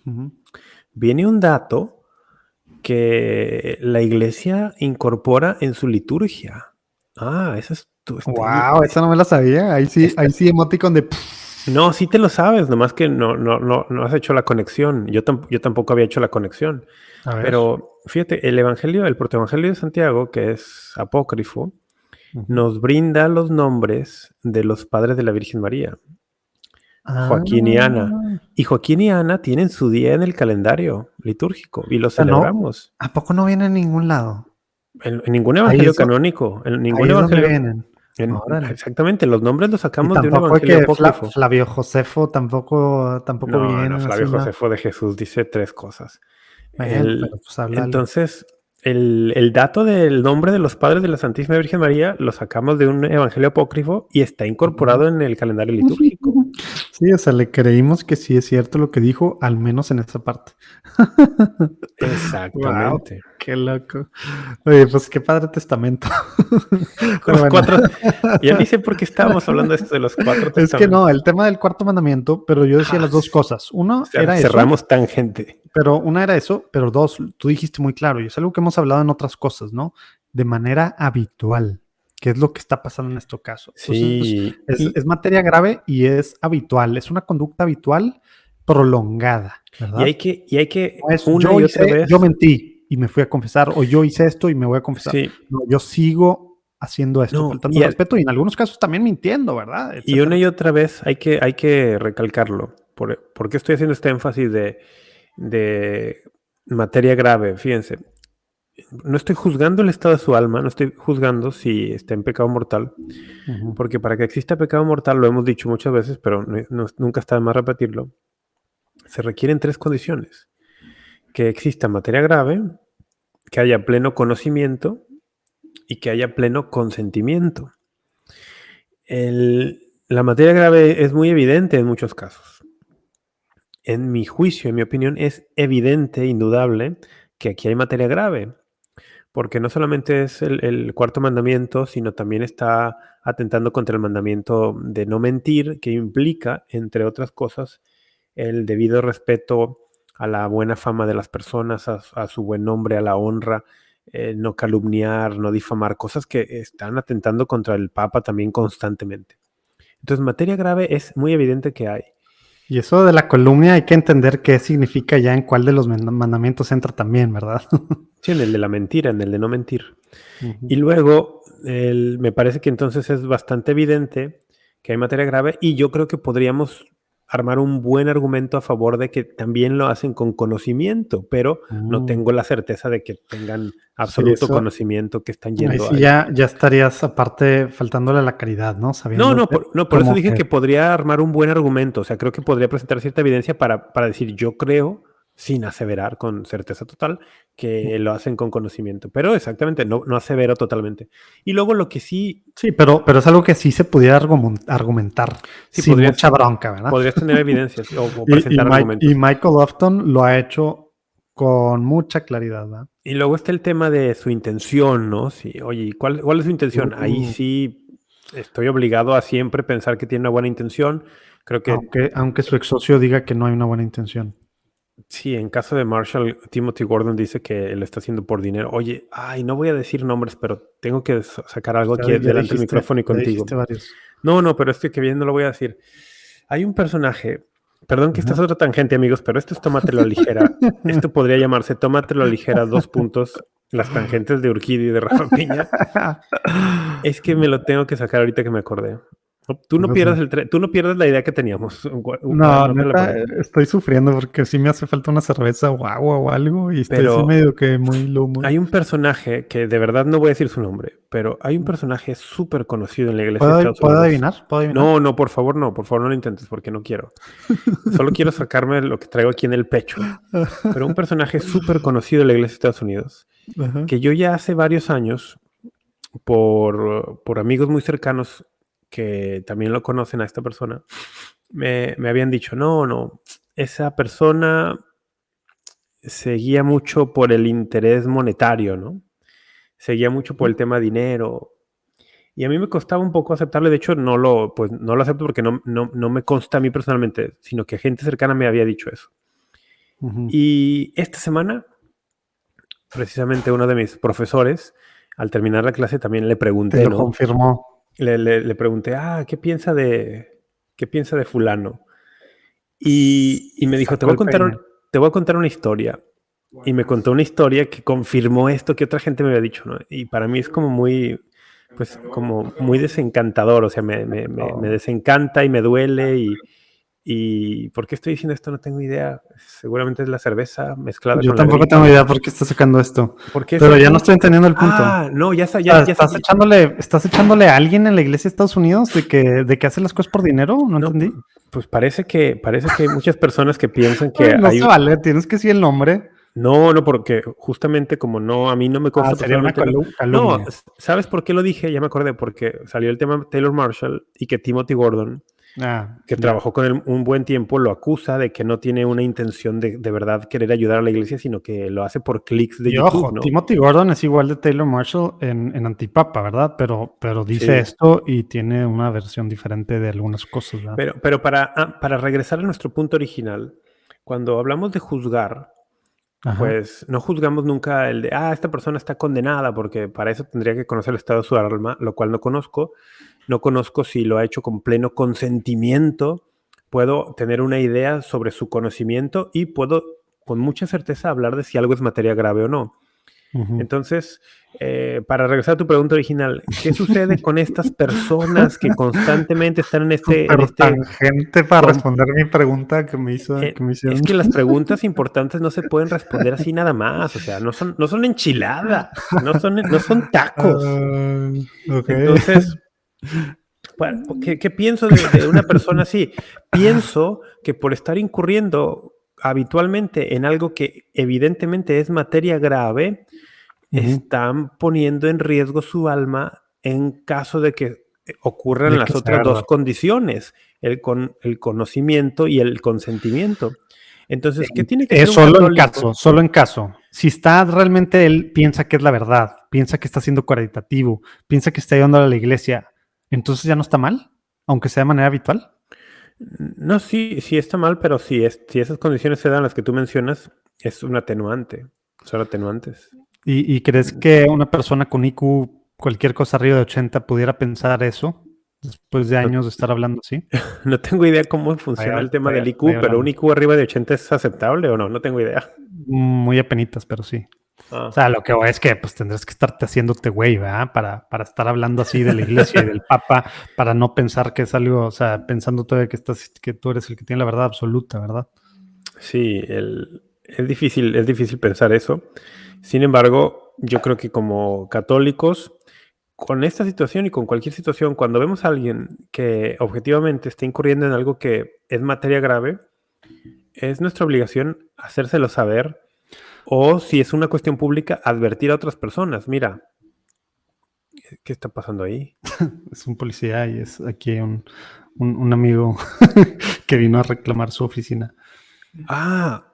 Ujú. viene un dato que la iglesia incorpora en su liturgia. Esa es Wow, esa no me la sabía. Ahí está- sí, emoticon de. no, sí te lo sabes, nomás que no has hecho la conexión. Yo tampoco había hecho la conexión. A ver. Pero fíjate, el protoevangelio de Santiago, que es apócrifo, Ujú. nos brinda los nombres de los padres de la Virgen María, Ah, Joaquín y Ana. Y Joaquín y Ana tienen su día en el calendario litúrgico y lo o sea, no, celebramos. ¿a poco no viene en ningún lado? En ningún Ahí evangelio es, canónico, en ningún ahí es donde evangelio. vienen. Órale. Exactamente, los nombres los Y sacamos de un tampoco es evangelio que apócrifo. Flavio Josefo tampoco No, vienen así, Flavio ¿no? Josefo de Jesús dice tres cosas. Bueno, pero pues habla algo. Entonces, el dato del nombre de los padres de la Santísima Virgen María lo sacamos de un evangelio apócrifo y está Ujú. incorporado en el calendario litúrgico. Sí, o sea, le creímos que sí es cierto lo que dijo, al menos en esa parte. Wow, Exactamente. qué loco. Oye, pues qué padre testamento. Con Pero los bueno, cuatro. Ya ni sé por qué estábamos hablando de esto de los cuatro es que no, testamentos. el tema del cuarto mandamiento, pero yo decía las dos cosas. Uno era eso, Cerramos tangente. pero una era eso, pero dos, tú dijiste muy claro, y es algo que hemos hablado en otras cosas, ¿no? De manera habitual, que es lo que está pasando en este caso. Entonces, Sí. es materia grave y es habitual, es una conducta habitual prolongada, Y ¿verdad? hay que No es una y otra yo vez. mentí y me fui a confesar, o yo hice esto y me voy a confesar. Sí. No, yo sigo haciendo esto, No, faltando al respeto y en algunos casos también mintiendo, ¿verdad? y una Etcétera. y otra vez hay que recalcarlo. ¿Por qué estoy haciendo este énfasis de materia grave? Fíjense, no estoy juzgando el estado de su alma, no estoy juzgando si está en pecado mortal, Ujú. porque para que exista pecado mortal, lo hemos dicho muchas veces, pero nunca está de más repetirlo, se requieren tres condiciones. Que exista materia grave, que haya pleno conocimiento y que haya pleno consentimiento. La materia grave es muy evidente en muchos casos. En mi juicio, en mi opinión, es evidente, indudable, que aquí hay materia grave, porque no solamente es el cuarto mandamiento, sino también está atentando contra el mandamiento de no mentir, que implica, entre otras cosas, el debido respeto a la buena fama de las personas, a su buen nombre, a la honra, no calumniar, no difamar, cosas que están atentando contra el Papa también constantemente. Entonces, materia grave es muy evidente que hay. Y eso de la columna hay que entender qué significa ya en cuál de los mandamientos entra también, ¿verdad? Sí, en el de la mentira, en el de no mentir. Ujú. Y luego, me parece que entonces es bastante evidente que hay materia grave y yo creo que podríamos armar un buen argumento a favor de que también lo hacen con conocimiento, pero no Mm. tengo la certeza de que tengan Sí, absoluto eso, conocimiento que están ahí yendo sí ahí. ya estarías aparte faltándole a la caridad, ¿no? No, Sabiendo no, por eso como dije que que podría armar un buen argumento. O sea, creo que podría presentar cierta evidencia para decir, yo creo, sin aseverar con certeza total, que lo hacen con conocimiento. Pero exactamente, no asevero totalmente. Y luego lo que sí, sí, pero es algo que sí se pudiera argumentar sí sin mucha bronca, ¿verdad? podrías tener evidencias o Y presentar argumentos. Michael Lofton lo ha hecho con mucha claridad, ¿verdad? Y luego está el tema de su intención, ¿no? Sí, oye, ¿cuál es su intención? Ahí Mm. sí estoy obligado a siempre pensar que tiene una buena intención. Creo que Aunque su ex socio diga que no hay una buena intención. sí, en caso de Marshall, Timothy Gordon dice que lo está haciendo por dinero. Oye, no voy a decir nombres, pero tengo que sacar algo aquí delante del micrófono y Ya contigo. dijiste varios. No, pero esto que bien no lo voy a decir. Hay un personaje, perdón que esta es Ajá. otra tangente, amigos, pero esto es tómatelo a ligera. Esto podría llamarse tómatelo a ligera, dos puntos, las tangentes de Urquidy y de Rafa Piña. Es que me lo tengo que sacar ahorita que me acordé. Tú no No pierdas sé. tú no pierdas la idea que teníamos. No, Anótala por neta, ahí. estoy sufriendo porque sí me hace falta una cerveza o agua o algo y estoy así Pero medio que muy low mood. hay un personaje que de verdad no voy a decir su nombre, pero hay un personaje súper conocido en la iglesia de Estados ¿Puedo Unidos. adivinar? ¿Puedo adivinar? No, no, por favor no lo intentes porque no quiero. Solo quiero sacarme lo que traigo aquí en el pecho. Pero un personaje súper conocido en la iglesia de Estados Unidos, Ajá. que yo ya hace varios años, por amigos muy cercanos que también lo conocen a esta persona, me habían dicho, no, esa persona se guía mucho por el interés monetario, ¿no? Se guía mucho por el tema dinero. Y a mí me costaba un poco aceptarle, de hecho pues, no lo acepto porque no me consta a mí personalmente, sino que gente cercana me había dicho eso. Ujú. Y esta semana, precisamente uno de mis profesores, al terminar la clase también le Te pregunté, lo ¿no? confirmó. Le pregunté, ¿qué piensa de fulano? Y me dijo, Sacó el peine. te voy a contar una historia. Y me contó una historia que confirmó esto que otra gente me había dicho, ¿no? Y para mí es como muy, pues, como muy desencantador, o sea, me desencanta y me duele y ¿por qué estoy diciendo esto? No tengo idea. Seguramente es la cerveza mezclada Yo con la tampoco gripa. tengo idea por qué está sacando esto. ¿Por qué Pero ese ya no punto? estoy entendiendo el punto. Ah, no, ya está, O sea, ya ¿estás echándole a alguien en la iglesia de Estados Unidos de que hace las cosas por dinero? No no, entendí. pues parece que hay muchas personas que piensan que No se hay. vale, tienes que decir el nombre. No, porque justamente como no, a mí no me consta Sería una personalmente, no. No, calumnia. ¿sabes por qué lo dije? Ya me acordé, porque salió el tema Taylor Marshall y que Timothy Gordon, que Ya. trabajó con él un buen tiempo, lo acusa de que no tiene una intención de verdad querer ayudar a la iglesia, sino que lo hace por clics de Y YouTube, ojo, ¿no? Timothy Gordon es igual de Taylor Marshall en Antipapa, ¿verdad? Pero dice Sí. esto y tiene una versión diferente de algunas cosas, ¿verdad? Pero para regresar a nuestro punto original, cuando hablamos de juzgar, Ajá. pues no juzgamos nunca el de, esta persona está condenada, porque para eso tendría que conocer el estado de su alma, lo cual no conozco. No conozco si lo ha hecho con pleno consentimiento. Puedo tener una idea sobre su conocimiento y puedo con mucha certeza hablar de si algo es materia grave o no. Ujú. Entonces, para regresar a tu pregunta original, ¿qué sucede con estas personas que constantemente están en Súper tangente para responder mi pregunta que me es hicieron. que las preguntas importantes no se pueden responder así nada más, o sea, no son enchiladas, no son tacos. Ok. Entonces, ¿qué pienso de una persona así? Pienso que por estar incurriendo habitualmente en algo que evidentemente es materia grave, Ujú. están poniendo en riesgo su alma en caso de que ocurran De las que sea otras dos verdad. condiciones, el conocimiento y el consentimiento. Entonces, ¿qué tiene que Es hacer un católico? solo en caso. Si está realmente él piensa que es la verdad, piensa que está siendo caritativo, piensa que está ayudando a la iglesia, entonces ya no está mal, aunque sea de manera habitual. No, sí está mal, pero si esas condiciones se dan las que tú mencionas, es un atenuante. Son atenuantes. ¿Y crees que una persona con IQ, cualquier cosa arriba de 80, pudiera pensar eso después de No, años de estar hablando así? no tengo idea cómo funciona el tema del Estoy IQ, pero un hablando. IQ arriba de 80 es aceptable o no, no tengo idea. Muy apenitas, pero sí. O Ah. sea, lo que voy es que pues tendrás que estarte haciéndote güey, ¿verdad? Para estar hablando así de la iglesia y del papa, para no pensar que es algo, o sea, pensando todavía que tú eres el que tiene la verdad absoluta, ¿verdad? Sí, es difícil pensar eso. Sin embargo, yo creo que como católicos, con esta situación y con cualquier situación, cuando vemos a alguien que objetivamente está incurriendo en algo que es materia grave, es nuestra obligación hacérselo saber o si es una cuestión pública, advertir a otras personas. Mira, ¿qué está pasando ahí? Es un policía y es aquí un amigo que vino a reclamar su oficina. Ah,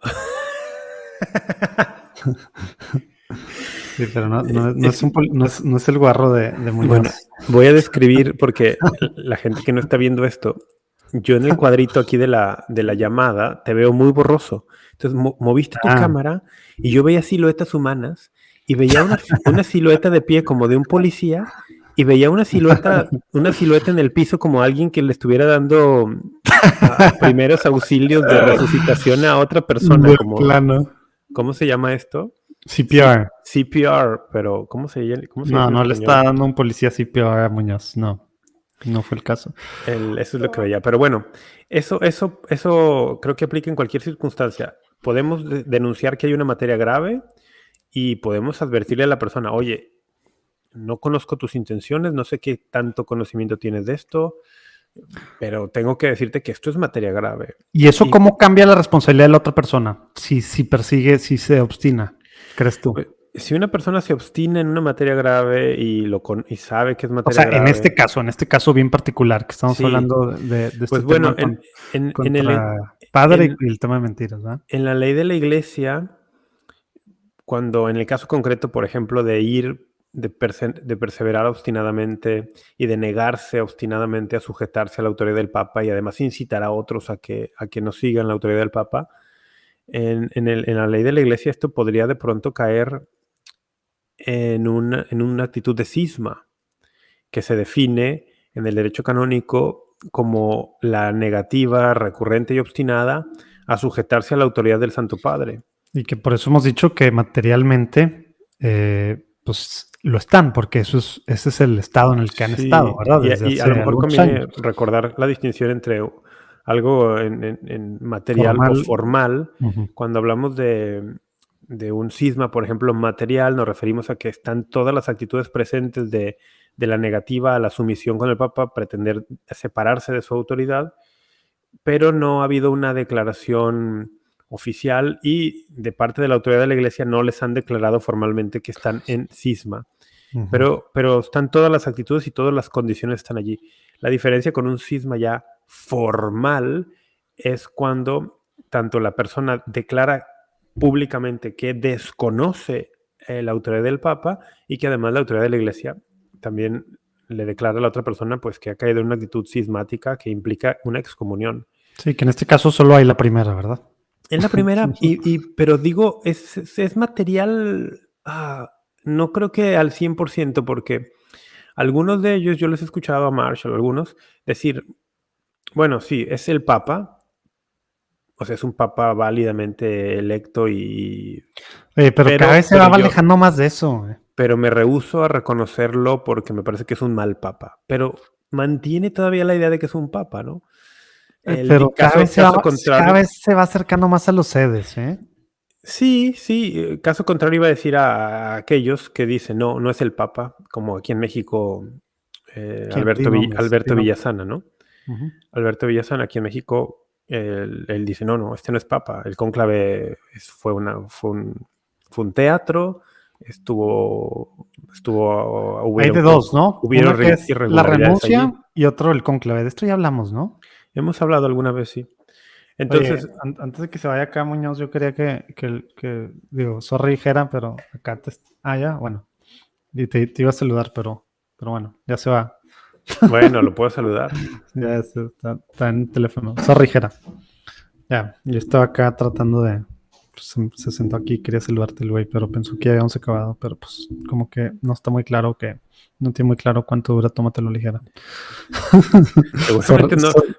Sí, pero no es el guarro de Muñoz. bueno, voy a describir porque la gente que no está viendo esto, yo en el cuadrito aquí de la llamada te veo muy borroso. Entonces moviste tu cámara y yo veía siluetas humanas y veía una silueta de pie como de un policía y veía una silueta en el piso como alguien que le estuviera dando primeros auxilios de resucitación a otra persona. De Como, plano. ¿cómo se llama esto? CPR. CPR, pero ¿cómo se dice No, en no le español? está dando un policía CPR a Muñoz, no. No fue el caso. Eso es lo que veía. Pero bueno, eso creo que aplica en cualquier circunstancia. Podemos denunciar que hay una materia grave y podemos advertirle a la persona, oye, no conozco tus intenciones, no sé qué tanto conocimiento tienes de esto, pero tengo que decirte que esto es materia grave. ¿Y eso cómo cambia la responsabilidad de la otra persona? Si persigue, si se obstina, ¿crees tú? Pues, si una persona se obstina en una materia grave y sabe que es O materia sea, grave, en este caso bien particular, que estamos sí, hablando de este pues bueno, tema en contra padre en- y el tema de mentiras, ¿verdad? en la ley de la iglesia, cuando en el caso concreto, por ejemplo, de perseverar obstinadamente y de negarse obstinadamente a sujetarse a la autoridad del Papa y además incitar a otros a que no sigan la autoridad del Papa, en la ley de la iglesia esto podría de pronto caer en una actitud de cisma, que se define en el derecho canónico como la negativa recurrente y obstinada a sujetarse a la autoridad del Santo Padre. Y que por eso hemos dicho que materialmente, pues lo están, porque ese es el estado en el que han estado, Sí, ¿verdad? Desde y a hace lo mejor algunos conviene años. recordar la distinción entre algo en material o Formal. formal. Ujú. Cuando hablamos de un cisma, por ejemplo, material, nos referimos a que están todas las actitudes presentes de la negativa a la sumisión con el Papa, pretender separarse de su autoridad, pero no ha habido una declaración oficial y de parte de la autoridad de la Iglesia no les han declarado formalmente que están en cisma. Ujú. Pero están todas las actitudes y todas las condiciones están allí. La diferencia con un cisma ya formal es cuando tanto la persona declara públicamente que desconoce la autoridad del Papa y que además la autoridad de la Iglesia también le declara a la otra persona pues que ha caído en una actitud cismática que implica una excomunión. Sí, que en este caso solo hay la primera, ¿verdad? Es la primera, pero digo, es material, no creo que al 100%, porque algunos de ellos, yo les he escuchado a Marshall, algunos, decir, bueno, sí, es el Papa, o sea, es un Papa válidamente electo Pero cada vez se va alejando más de eso. pero me rehúso a reconocerlo porque me parece que es un mal Papa, pero mantiene todavía la idea de que es un Papa, ¿no? Pero Caso cada contrario, vez se va acercando más a los sedes, ¿eh? sí, sí, caso contrario iba a decir a aquellos que dicen, no, no es el Papa, como aquí en México, ¿Quién? Di nombres, di Alberto nombres. Villasana, ¿no? Ujú. Alberto Villasana, aquí en México, él dice, no, no, este no es Papa, el cónclave fue un teatro, Hay de dos, ¿no? Una hubieron que es la irregularidades renuncia allí. y otro el cónclave. De esto ya hablamos, ¿no? Hemos hablado alguna vez, sí. Oye, Entonces, antes de que se vaya acá, Muñoz, yo quería digo, sorry, dijera, pero acá ya, bueno. Y te iba a saludar, pero bueno, ya se va. bueno, lo puedo saludar. Ya está en el teléfono. Sorry, Jera. Ya, yo estaba acá tratando de. Pues, se sentó aquí, quería saludarte el güey, pero pensó que ya habíamos acabado. Pero pues, como que no está muy claro no tiene muy claro cuánto dura, tómatelo ligera.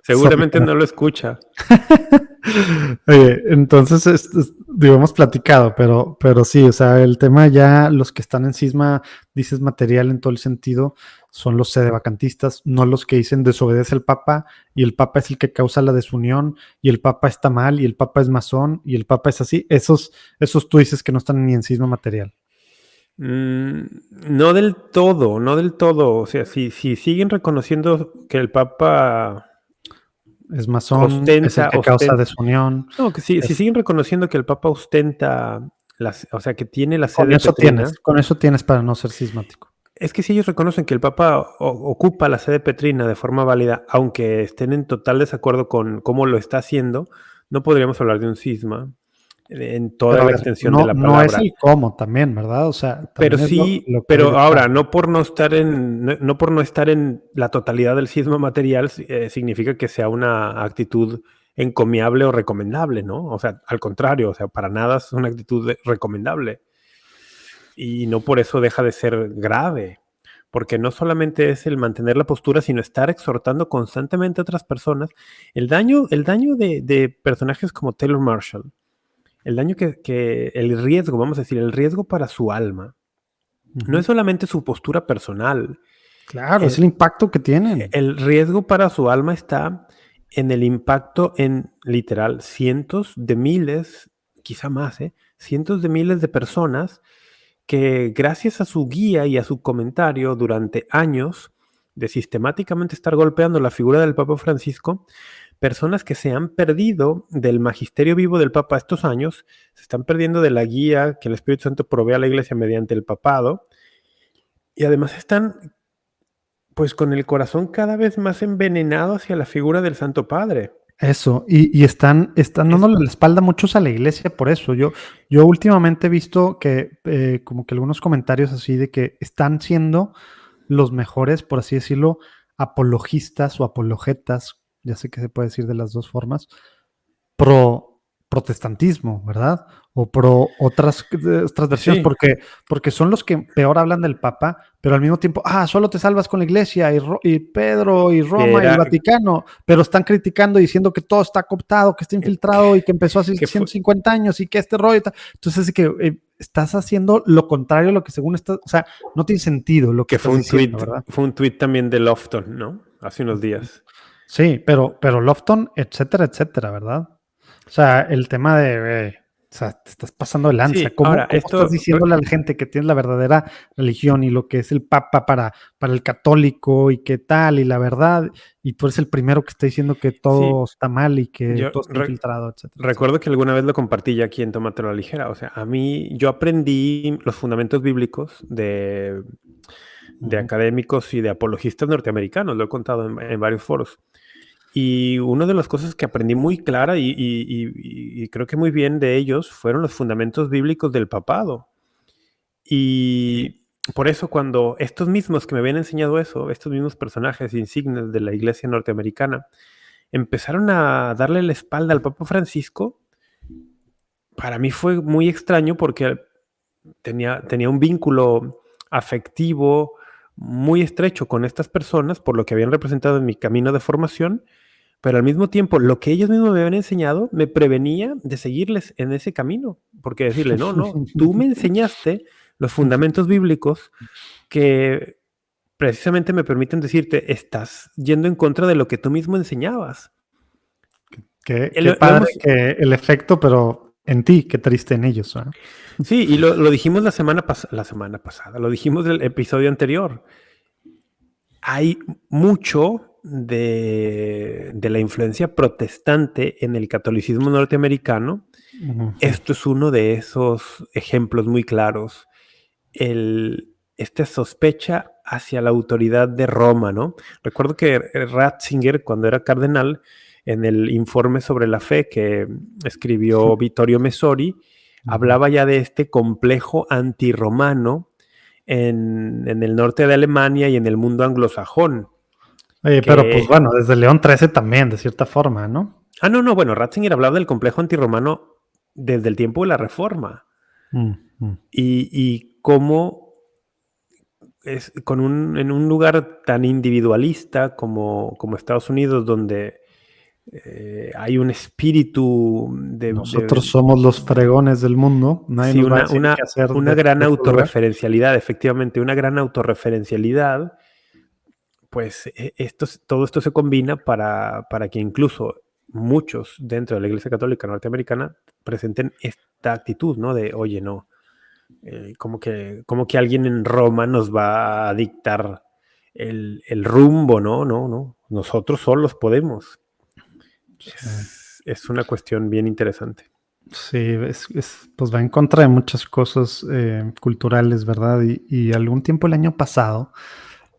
Seguramente no lo escucha. Oye, entonces, digo, hemos platicado, pero sí, o sea, el tema ya, los que están en cisma, dices material en todo el sentido, son los sedevacantistas, no los que dicen desobedece al Papa y el Papa es el que causa la desunión y el Papa está mal y el Papa es masón y el Papa es así. Esos tú dices que no están ni en cisma material. No del todo, no del todo. O sea, si siguen reconociendo que el Papa Es masón, es el que causa desunión. no, que si siguen reconociendo que el Papa ostenta, o sea, que tiene la Con sede eso petrina, con eso tienes para no ser cismático. es que si ellos reconocen que el Papa ocupa la sede petrina de forma válida, aunque estén en total desacuerdo con cómo lo está haciendo, no podríamos hablar de un cisma en toda Pero a la ver, extensión de la no es palabra. el cómo también, ¿verdad? O sea, Pero también es sí, lo que pero ahora, no por no estar en la totalidad del cisma material, significa que sea una actitud encomiable o recomendable, ¿no? O sea, al contrario, o sea, para nada es una actitud recomendable. Y no por eso deja de ser grave, porque no solamente es el mantener la postura, sino estar exhortando constantemente a otras personas. El daño de personajes como Taylor Marshall, el daño el riesgo, vamos a decir, el riesgo para su alma, no es solamente su postura personal, Claro, es el impacto que tienen. El riesgo para su alma está en el impacto en literal cientos de miles, quizá más, cientos de miles de personas que gracias a su guía y a su comentario durante años de sistemáticamente estar golpeando la figura del Papa Francisco, personas que se han perdido del magisterio vivo del Papa estos años, se están perdiendo de la guía que el Espíritu Santo provee a la Iglesia mediante el papado, y además están pues con el corazón cada vez más envenenado hacia la figura del Santo Padre. Eso, y están dándole la espalda muchos a la iglesia por eso. Yo últimamente he visto que como que algunos comentarios así de que están siendo los mejores, por así decirlo, apologistas o apologetas, ya sé que se puede decir de las dos formas, pro protestantismo, ¿verdad? O pro otras versiones, Sí. porque son los que peor hablan del Papa, pero al mismo tiempo, solo te salvas con la Iglesia y Pedro y Roma y el Vaticano, pero están criticando y diciendo que todo está cooptado, que está infiltrado y que empezó hace 150 años y que este rollo. Entonces, que estás haciendo lo contrario a lo que según estás, o sea, no tiene sentido lo que fue estás diciendo, ¿verdad? Fue un tuit también de Lofton, ¿no? Hace unos días. Sí, pero Lofton, etcétera, etcétera, ¿verdad? O sea, el tema de, o sea, te estás pasando de lanza. Sí, ¿Cómo ahora, estás diciéndole a la gente que tienes la verdadera religión y lo que es el Papa para el católico y qué tal y la verdad? Y tú eres el primero que está diciendo que todo está mal y que todo está infiltrado, etcétera. Recuerdo que alguna vez lo compartí ya aquí en Tómatelo a la Ligera. O sea, yo aprendí los fundamentos bíblicos de académicos y de apologistas norteamericanos. Lo he contado en varios foros. Y una de las cosas que aprendí muy clara y creo que muy bien de ellos fueron los fundamentos bíblicos del papado. Y por eso cuando estos mismos que me habían enseñado eso, estos mismos personajes insignes de la iglesia norteamericana, empezaron a darle la espalda al Papa Francisco, para mí fue muy extraño porque tenía un vínculo afectivo muy estrecho con estas personas por lo que habían representado en mi camino de formación. Pero al mismo tiempo, lo que ellos mismos me habían enseñado me prevenía de seguirles en ese camino. Porque decirle, no, tú me enseñaste los fundamentos bíblicos que precisamente me permiten decirte, estás yendo en contra de lo que tú mismo enseñabas. Qué padre que el efecto, pero en ti, qué triste en ellos, ¿verdad? Sí, y lo dijimos la semana pasada, lo dijimos del episodio anterior. Hay mucho de la influencia protestante en el catolicismo norteamericano. Uh-huh. Esto es uno de esos ejemplos muy claros. Esta sospecha hacia la autoridad de Roma, ¿no? Recuerdo que Ratzinger, cuando era cardenal, en el informe sobre la fe que escribió Vittorio Messori, hablaba ya de este complejo antirromano en el norte de Alemania y en el mundo anglosajón. Oye, pero pues bueno, desde León XIII también, de cierta forma, ¿no? No, bueno, Ratzinger hablaba del complejo antirromano desde el tiempo de la Reforma. Y cómo es en un lugar tan individualista como Estados Unidos, donde hay un espíritu Nosotros somos los fregones del mundo. Nadie sí, nos va a decir qué hacer una gran autorreferencialidad, efectivamente, una gran autorreferencialidad. Pues todo esto se combina para que incluso muchos dentro de la Iglesia Católica norteamericana presenten esta actitud, ¿no? De, oye, no, como que alguien en Roma nos va a dictar el rumbo, ¿no? No, nosotros solos podemos. Es una cuestión bien interesante. Sí, pues va en contra de muchas cosas culturales, ¿verdad? Y algún tiempo el año pasado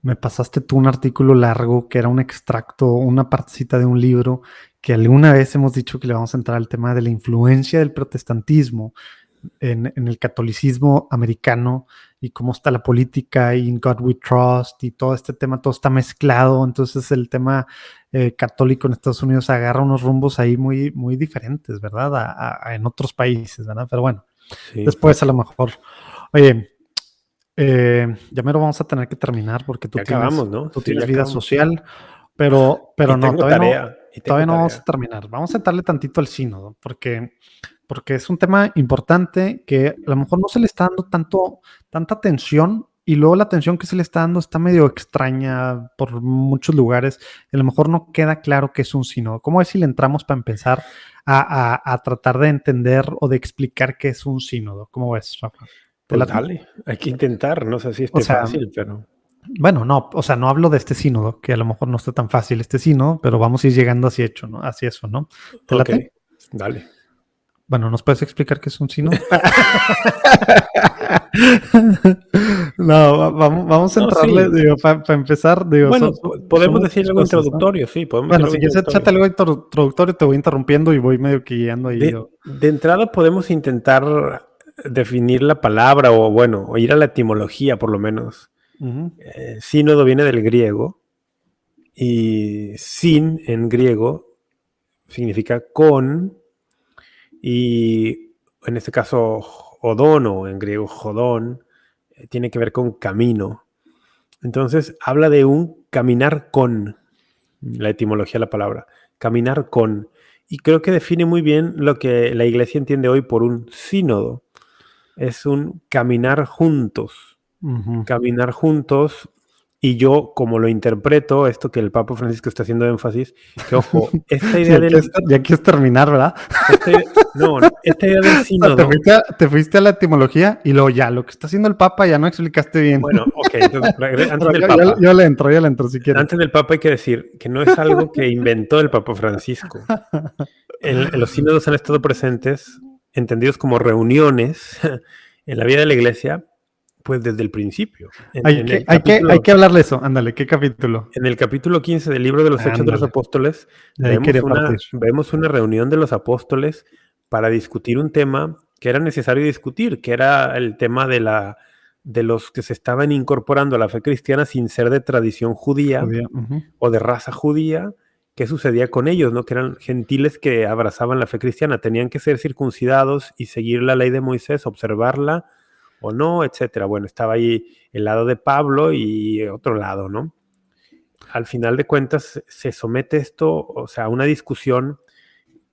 me pasaste tú un artículo largo que era un extracto, una partecita de un libro que alguna vez hemos dicho que le vamos a entrar al tema de la influencia del protestantismo en el catolicismo americano y cómo está la política y In God We Trust y todo este tema, todo está mezclado. Entonces el tema católico en Estados Unidos agarra unos rumbos ahí muy, muy diferentes, ¿verdad? En otros países, ¿verdad? Pero bueno, sí. Después a lo mejor. Oye, ya mero vamos a tener que terminar porque tú tienes vida social, pero no, todavía no vamos a terminar. Vamos a entrarle tantito al sínodo, porque es un tema importante que a lo mejor no se le está dando tanta atención y luego la atención que se le está dando está medio extraña por muchos lugares. A lo mejor no queda claro qué es un sínodo. ¿Cómo es si le entramos para empezar a tratar de entender o de explicar qué es un sínodo? ¿Cómo ves, Rafa? ¿Te Pues late? dale, hay que intentar. No sé si O esté sea, fácil, pero... bueno, no, o sea, no hablo de este sínodo, que a lo mejor no está tan fácil este sínodo, pero vamos a ir llegando hacia hecho, ¿no? Hacia eso, ¿no? ¿Te Ok, late? dale. Bueno, ¿nos puedes explicar qué es un sínodo? No, vamos a No, entrarle, sí. digo, para empezar, digo, Bueno, son podemos decir muchas algo cosas, ¿no? introductorio, sí, podemos decir Bueno, algo si quieres échate introductorio. algo introductorio, te voy interrumpiendo y voy medio que guiando ahí. De entrada podemos intentar definir la palabra o, bueno, o ir a la etimología por lo menos. Ujú. Sínodo viene del griego y sin en griego significa con y en este caso odono, en griego jodón, tiene que ver con camino. Entonces habla de un caminar con, la etimología de la palabra, caminar con. Y creo que define muy bien lo que la iglesia entiende hoy por un sínodo. Es un Ujú. caminar juntos. Y yo, como lo interpreto, esto que el Papa Francisco está haciendo énfasis, que ojo, esta Sí, idea del, ya quieres terminar, ¿verdad? no, esta idea del O sea, sínodo, te fuiste a la etimología y luego ya, lo que está haciendo el Papa ya no explicaste bien. bueno, ok, entonces, antes Pero del yo, Papa, yo le entro si quieres. antes del Papa hay que decir que no es algo que inventó el Papa Francisco. En los sínodos han estado presentes, entendidos como reuniones en la vida de la iglesia, pues desde el principio. Hay que hablarle eso. Ándale, ¿qué capítulo? En el capítulo 15 del libro de los Hechos de los Ándale, Apóstoles, de ahí quería partir. vemos una reunión de los apóstoles para discutir un tema que era necesario discutir, que era el tema de los que se estaban incorporando a la fe cristiana sin ser de tradición judía Judía, ujú. o de raza judía. ¿Qué sucedía con ellos? ¿No? Que eran gentiles que abrazaban la fe cristiana, tenían que ser circuncidados y seguir la ley de Moisés, observarla o no, etcétera. Bueno, estaba ahí el lado de Pablo y otro lado, ¿no? Al final de cuentas se somete esto, o sea, a una discusión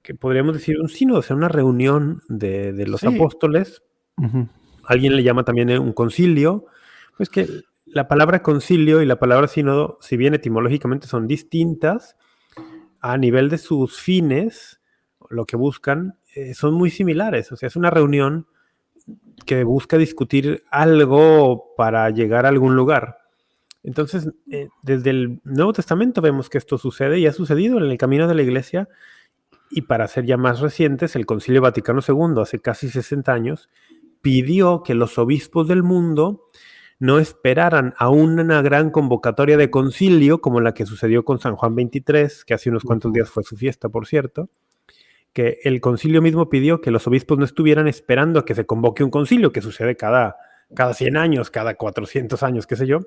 que podríamos decir un sínodo, o sea, una reunión de los Sí. apóstoles. Ujú. Alguien le llama también un concilio. Pues que la palabra concilio y la palabra sínodo, si bien etimológicamente son distintas, a nivel de sus fines, lo que buscan, son muy similares. O sea, es una reunión que busca discutir algo para llegar a algún lugar. Entonces, desde el Nuevo Testamento vemos que esto sucede y ha sucedido en el camino de la Iglesia. Y para ser ya más recientes, el Concilio Vaticano II, hace casi 60 años, pidió que los obispos del mundo no esperaran a una gran convocatoria de concilio como la que sucedió con San Juan XXIII, que hace unos cuantos días fue su fiesta, por cierto, que el concilio mismo pidió que los obispos no estuvieran esperando a que se convoque un concilio, que sucede cada 100 años, cada 400 años, qué sé yo,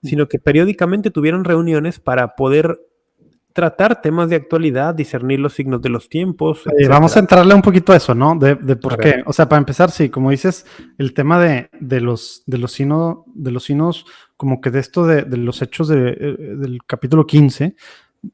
sino que periódicamente tuvieron reuniones para poder tratar temas de actualidad, discernir los signos de los tiempos, Vamos a etcétera. entrarle un poquito a eso, ¿no? De A por ver, qué. O sea, para empezar, sí, como dices, el tema de los sínodos, como que de esto de los hechos del capítulo 15,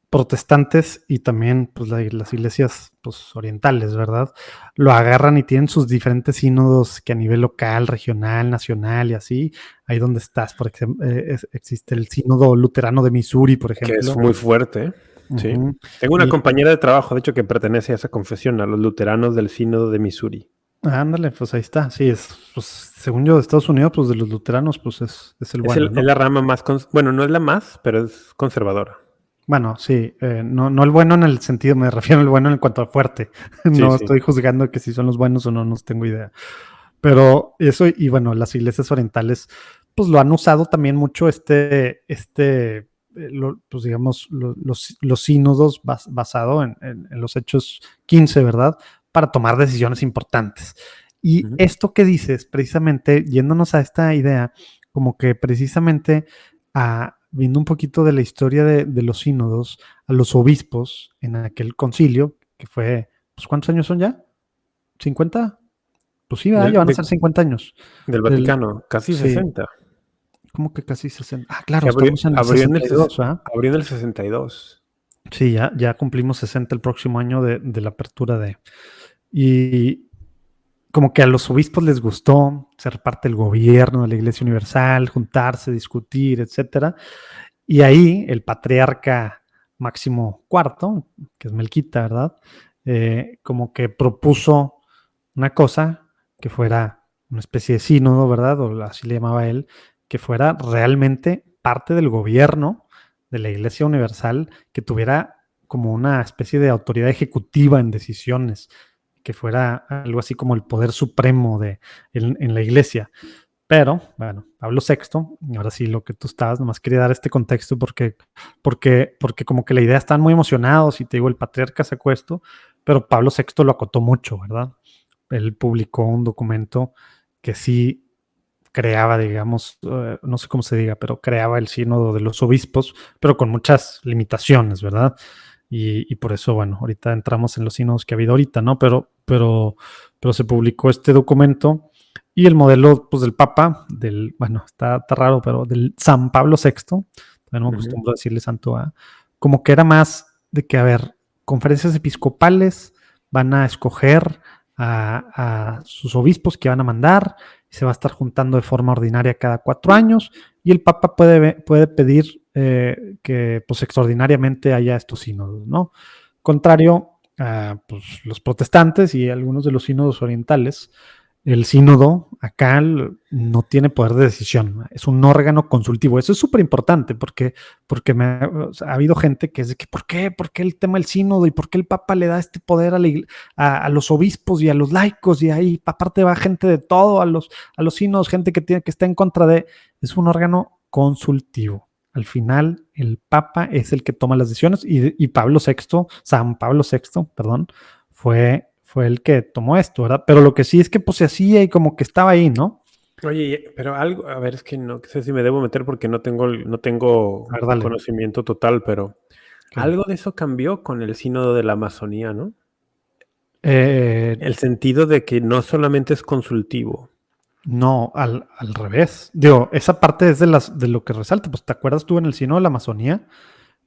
protestantes y también pues, las iglesias pues, orientales, ¿verdad? Lo agarran y tienen sus diferentes sínodos que a nivel local, regional, nacional y así, ahí donde estás, por ejemplo, existe el sínodo luterano de Missouri, por que es ejemplo. muy fuerte, ¿eh? Sí. Uh-huh. Tengo una compañera de trabajo, de hecho, que pertenece a esa confesión, a los luteranos del Sínodo de Missouri. Ándale, pues ahí está. Sí, pues, según yo, de Estados Unidos, pues de los luteranos, pues es el bueno, ¿no? Es la rama más, bueno, no es la más, pero es conservadora. Bueno, sí, no el bueno en el sentido, me refiero al bueno en cuanto a fuerte. No Sí. estoy juzgando que si son los buenos o no, no tengo idea. Pero eso, y bueno, las iglesias orientales, pues lo han usado también mucho pues digamos, los sínodos basado en los Hechos 15, ¿verdad? Para tomar decisiones importantes. Y esto que dices, precisamente, yéndonos a esta idea, como que precisamente viendo un poquito de la historia de los sínodos, a los obispos en aquel concilio, que fue, pues ¿cuántos años son ya? ¿50? Pues sí, ya van a ser 50 años. Del Vaticano, casi Sí, 60. ¿cómo que casi 60? Ah, claro, Que estamos en el abrió 62, ¿verdad? abrió en el 62. Sí, ya cumplimos 60 el próximo año de la apertura de... Y como que a los obispos les gustó ser parte del gobierno de la Iglesia Universal, juntarse, discutir, etcétera. Y ahí el patriarca Máximo IV, que es Melquita, ¿verdad? Como que propuso una cosa que fuera una especie de sínodo, ¿verdad? O así le llamaba él, que fuera realmente parte del gobierno de la Iglesia Universal, que tuviera como una especie de autoridad ejecutiva en decisiones, que fuera algo así como el poder supremo en la Iglesia. Pero, bueno, Pablo VI, ahora sí lo que tú estabas, nomás quería dar este contexto porque como que la idea están muy emocionados y te digo, el patriarca sacó esto, pero Pablo VI lo acotó mucho, ¿verdad? Él publicó un documento que sí creaba, digamos, no sé cómo se diga, pero creaba el sínodo de los obispos, pero con muchas limitaciones, ¿verdad? Y por eso, bueno, ahorita entramos en los sínodos que ha habido ahorita, ¿no? Pero se publicó este documento y el modelo, pues, del Papa, bueno, está raro, pero del San Pablo VI, no me acostumbro a decirle santo a, como que era más de que, a ver, conferencias episcopales van a escoger a sus obispos que van a mandar, y se va a estar juntando de forma ordinaria cada 4 años, y el Papa puede pedir que, pues, extraordinariamente haya estos sínodos, ¿no? Contrario a, pues, los protestantes y algunos de los sínodos orientales, el sínodo acá no tiene poder de decisión, es un órgano consultivo. Eso es súper importante porque o sea, ha habido gente que es de que ¿por qué el tema del sínodo y por qué el Papa le da este poder a los obispos y a los laicos? Y ahí aparte va gente de todo a los sínodos, gente que está en contra de... Es un órgano consultivo. Al final el Papa es el que toma las decisiones y San Pablo VI, perdón, fue el que tomó esto, ¿verdad? Pero lo que sí es que pues se hacía y como que estaba ahí, ¿no? Oye, pero algo, a ver, es que no sé si me debo meter porque no tengo A ver, dale. conocimiento total, pero algo de eso cambió con el sínodo de la Amazonía, ¿no? El sentido de que no solamente es consultivo. No, al revés. Digo, esa parte es de lo que resalta. Pues, ¿te acuerdas tú en el sínodo de la Amazonía?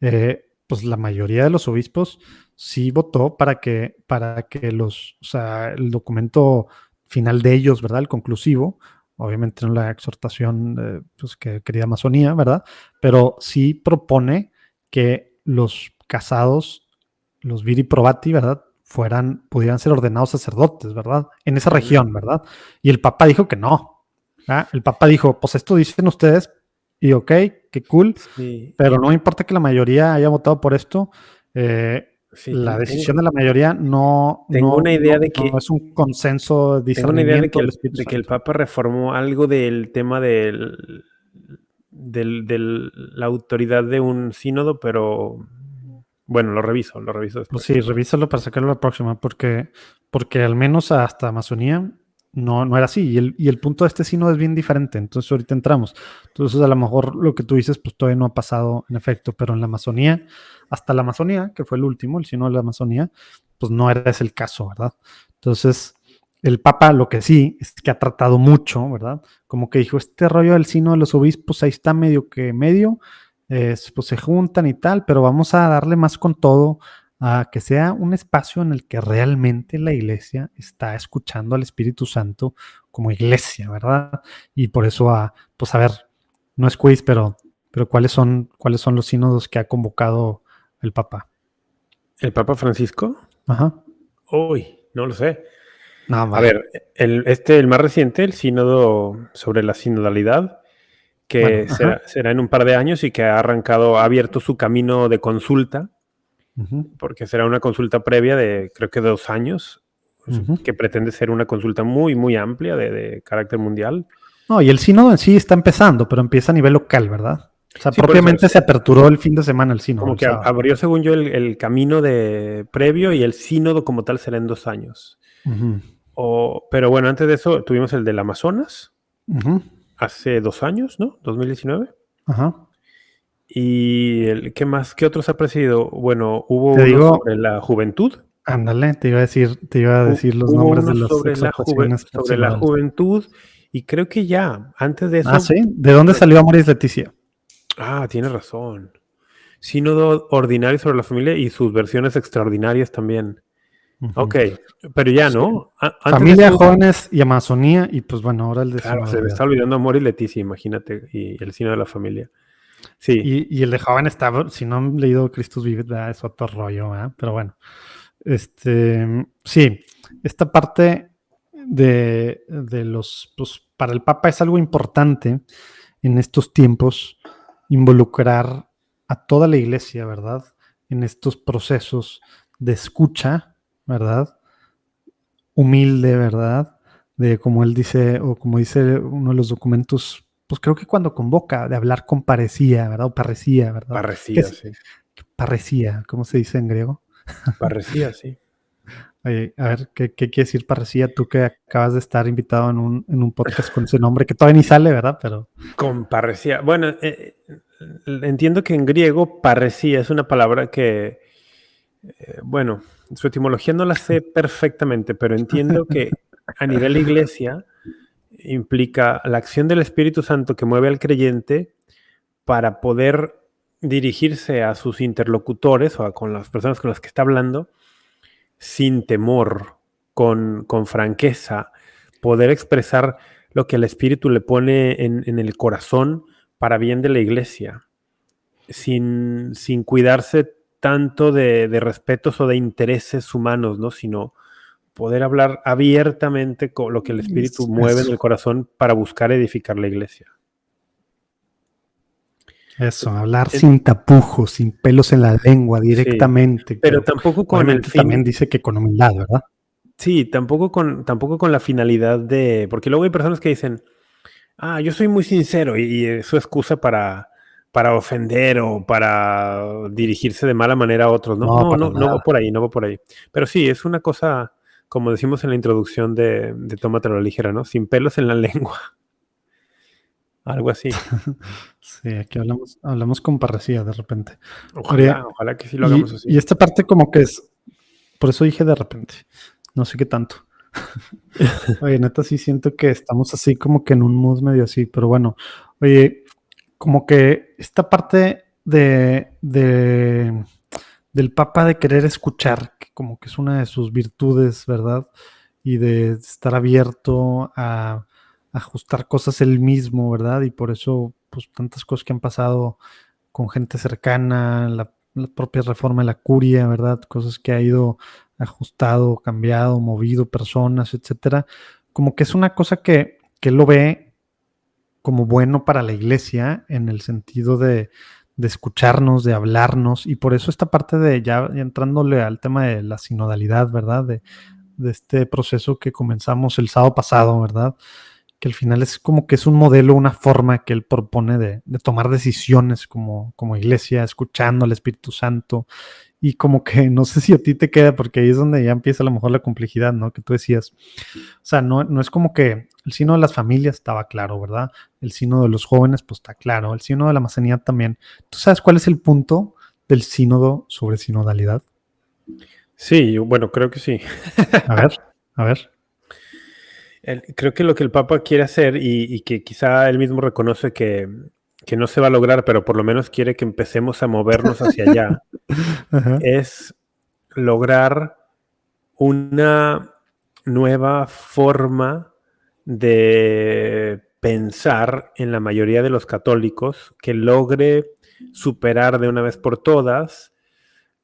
Pues la mayoría de los obispos sí votó para que o sea, el documento final de ellos, ¿verdad? El conclusivo, obviamente no la exhortación pues, que quería Amazonía, ¿verdad? Pero sí propone que los casados, los viri probati, ¿verdad? Pudieran ser ordenados sacerdotes, ¿verdad? En esa región, ¿verdad? Y el Papa dijo que no. ¿verdad? El Papa dijo, pues esto dicen ustedes, y ok, qué cool, Sí, pero no importa que la mayoría haya votado por esto, sí, la decisión de la mayoría no tengo una idea de que es un consenso, tengo una idea discernimiento del Espíritu de que el Santo. Papa reformó algo del tema de la autoridad de un sínodo, pero bueno, lo reviso Pues después. sí, revísalo para sacarlo la próxima, porque al menos hasta Amazonía no era así. Y el punto de este sínodo es bien diferente. Entonces ahorita entramos. Entonces a lo mejor lo que tú dices, pues todavía no ha pasado en efecto, pero en la Amazonía, hasta la Amazonía, que fue el último, el sínodo de la Amazonía, pues no era ese el caso, ¿verdad? Entonces, el Papa lo que sí es que ha tratado mucho, ¿verdad? Como que dijo, este rollo del sínodo de los obispos, ahí está medio, pues se juntan y tal, pero vamos a darle más con todo a que sea un espacio en el que realmente la iglesia está escuchando al Espíritu Santo como iglesia, ¿verdad? Y por eso, pues a ver, no es quiz, pero ¿cuáles son los sínodos que ha convocado el Papa? ¿El Papa Francisco? Ajá. Uy, no lo sé. No, A vale. ver, el más reciente, el sínodo sobre la sinodalidad, que Bueno, será en un par de años y que ha abierto su camino de consulta, uh-huh, porque será una consulta previa de creo que 2 años, uh-huh. que pretende ser una consulta muy, muy amplia de carácter mundial. No, y el sínodo en sí está empezando, pero empieza a nivel local, ¿verdad? O sea, Sí, por eso, propiamente se aperturó el fin de semana el sínodo, como el que sábado. abrió, según yo, el camino de previo y el sínodo como tal será en 2 años. Uh-huh. Pero bueno, antes de eso tuvimos el del Amazonas, Uh-huh. hace 2 años, ¿no? 2019. Ajá. ¿Y ¿qué más? ¿Qué otros ha precedido? Bueno, hubo Te uno digo, sobre la juventud. ándale, te iba a decir los Hubo nombres uno de las exhortaciones sobre la sinodales. juventud y creo que ya, antes de Ah, eso... sí. ¿De dónde salió Amoris Leticia? Tienes razón. Sínodo ordinario sobre la familia y sus versiones extraordinarias también. Ok, pero ya, Sí. ¿no? Antes de Familia, eso, jóvenes y Amazonía, y pues bueno, ahora el de claro, se me sinodalidad. está olvidando Amor y Leticia, imagínate, y el signo de la familia. Sí, Y el de joven estaba, si no han leído Christus Vive, ¿verdad? Es otro rollo, ¿verdad? Pero bueno, sí, esta parte de los, pues para el Papa es algo importante en estos tiempos involucrar a toda la iglesia, ¿verdad? En estos procesos de escucha, ¿verdad? Humilde, ¿verdad? De como él dice, o como dice uno de los documentos, pues creo que cuando convoca, de hablar con parecía, ¿verdad? O parresía, ¿verdad? ¿Qué parresía, es sí. parresía? ¿Cómo se dice en griego? Parresía, sí. Oye, a ver, ¿qué quiere decir parresía? Tú que acabas de estar invitado en un podcast con ese nombre, que todavía ni sale, ¿verdad? Pero, Con parresía. Bueno, entiendo que en griego parresía es una palabra que, bueno, su etimología no la sé perfectamente, pero entiendo que a nivel iglesia implica la acción del Espíritu Santo que mueve al creyente para poder dirigirse a sus interlocutores o con las personas con las que está hablando sin temor, con franqueza, poder expresar lo que el Espíritu le pone en el corazón para bien de la iglesia, sin cuidarse tanto de respetos o de intereses humanos, ¿no? Sino poder hablar abiertamente con lo que el Espíritu mueve en el corazón para buscar edificar la iglesia. eso, hablar En- sin tapujos, sin pelos en la lengua, Sí, directamente, pero pero tampoco con el obviamente también fin, dice que con humildad, ¿verdad? sí, tampoco con la finalidad de, porque luego hay personas que dicen, yo soy muy sincero y es su excusa para ofender o para dirigirse de mala manera a otros, ¿no? No, No, para no, no va nada. por ahí, no va por ahí. Pero sí, es una cosa, como decimos en la introducción de Tómatelo a la ligera, ¿no? Sin pelos en la lengua, algo así. Sí, aquí hablamos con parresía de repente. Ojalá, Oye, ojalá que sí lo hagamos y así. esta parte como que es, por eso dije de repente, no sé qué tanto. Oye, neta, sí siento que estamos así como que en un mood medio así, pero bueno, oye, como que esta parte del Papa de querer escuchar, que como que es una de sus virtudes, ¿verdad? Y de estar abierto a ajustar cosas él mismo, ¿verdad? Y por eso, pues tantas cosas que han pasado con gente cercana, la propia reforma de la curia, ¿verdad? Cosas que ha ido ajustado, cambiado, movido, personas, etcétera. Como que es una cosa que él lo ve como bueno para la iglesia en el sentido de escucharnos, de hablarnos, y por eso esta parte de ya entrándole al tema de la sinodalidad, ¿verdad? De este proceso que comenzamos el sábado pasado, ¿verdad? Que al final es como que es un modelo, una forma que él propone de tomar decisiones como iglesia, escuchando al Espíritu Santo, y como que no sé si a ti te queda, porque ahí es donde ya empieza a lo mejor la complejidad, ¿no? Que tú decías. O sea, no es como que el sino de las familias estaba claro, ¿verdad? El sino de los jóvenes, pues está claro. El sino de la Amazonía también. ¿Tú sabes cuál es el punto del sínodo sobre sinodalidad? Sí, bueno, creo que sí. A ver, a ver. Creo que lo que el Papa quiere hacer y que quizá él mismo reconoce que no se va a lograr, pero por lo menos quiere que empecemos a movernos hacia allá, Ajá. es lograr una nueva forma de pensar en la mayoría de los católicos que logre superar de una vez por todas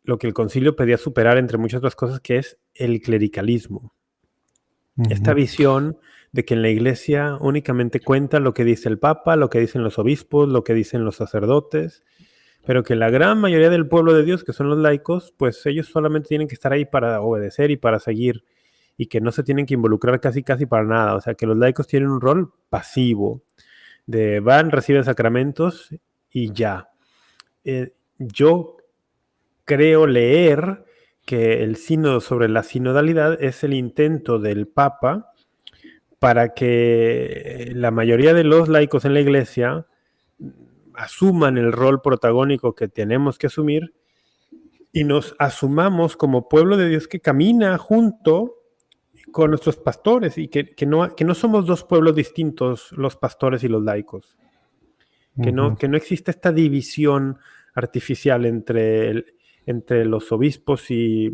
lo que el concilio pedía superar, entre muchas otras cosas, que es el clericalismo. Esta Ujú. visión de que en la iglesia únicamente cuenta lo que dice el Papa, lo que dicen los obispos, lo que dicen los sacerdotes, pero que la gran mayoría del pueblo de Dios, que son los laicos, pues ellos solamente tienen que estar ahí para obedecer y para seguir, y que no se tienen que involucrar casi para nada. O sea, que los laicos tienen un rol pasivo, de van, reciben sacramentos y ya. Yo creo leer que el sínodo sobre la sinodalidad es el intento del Papa para que la mayoría de los laicos en la iglesia asuman el rol protagónico que tenemos que asumir y nos asumamos como pueblo de Dios que camina junto con nuestros pastores y que no somos dos pueblos distintos, los pastores y los laicos, Ujú. que no existe esta división artificial entre los obispos y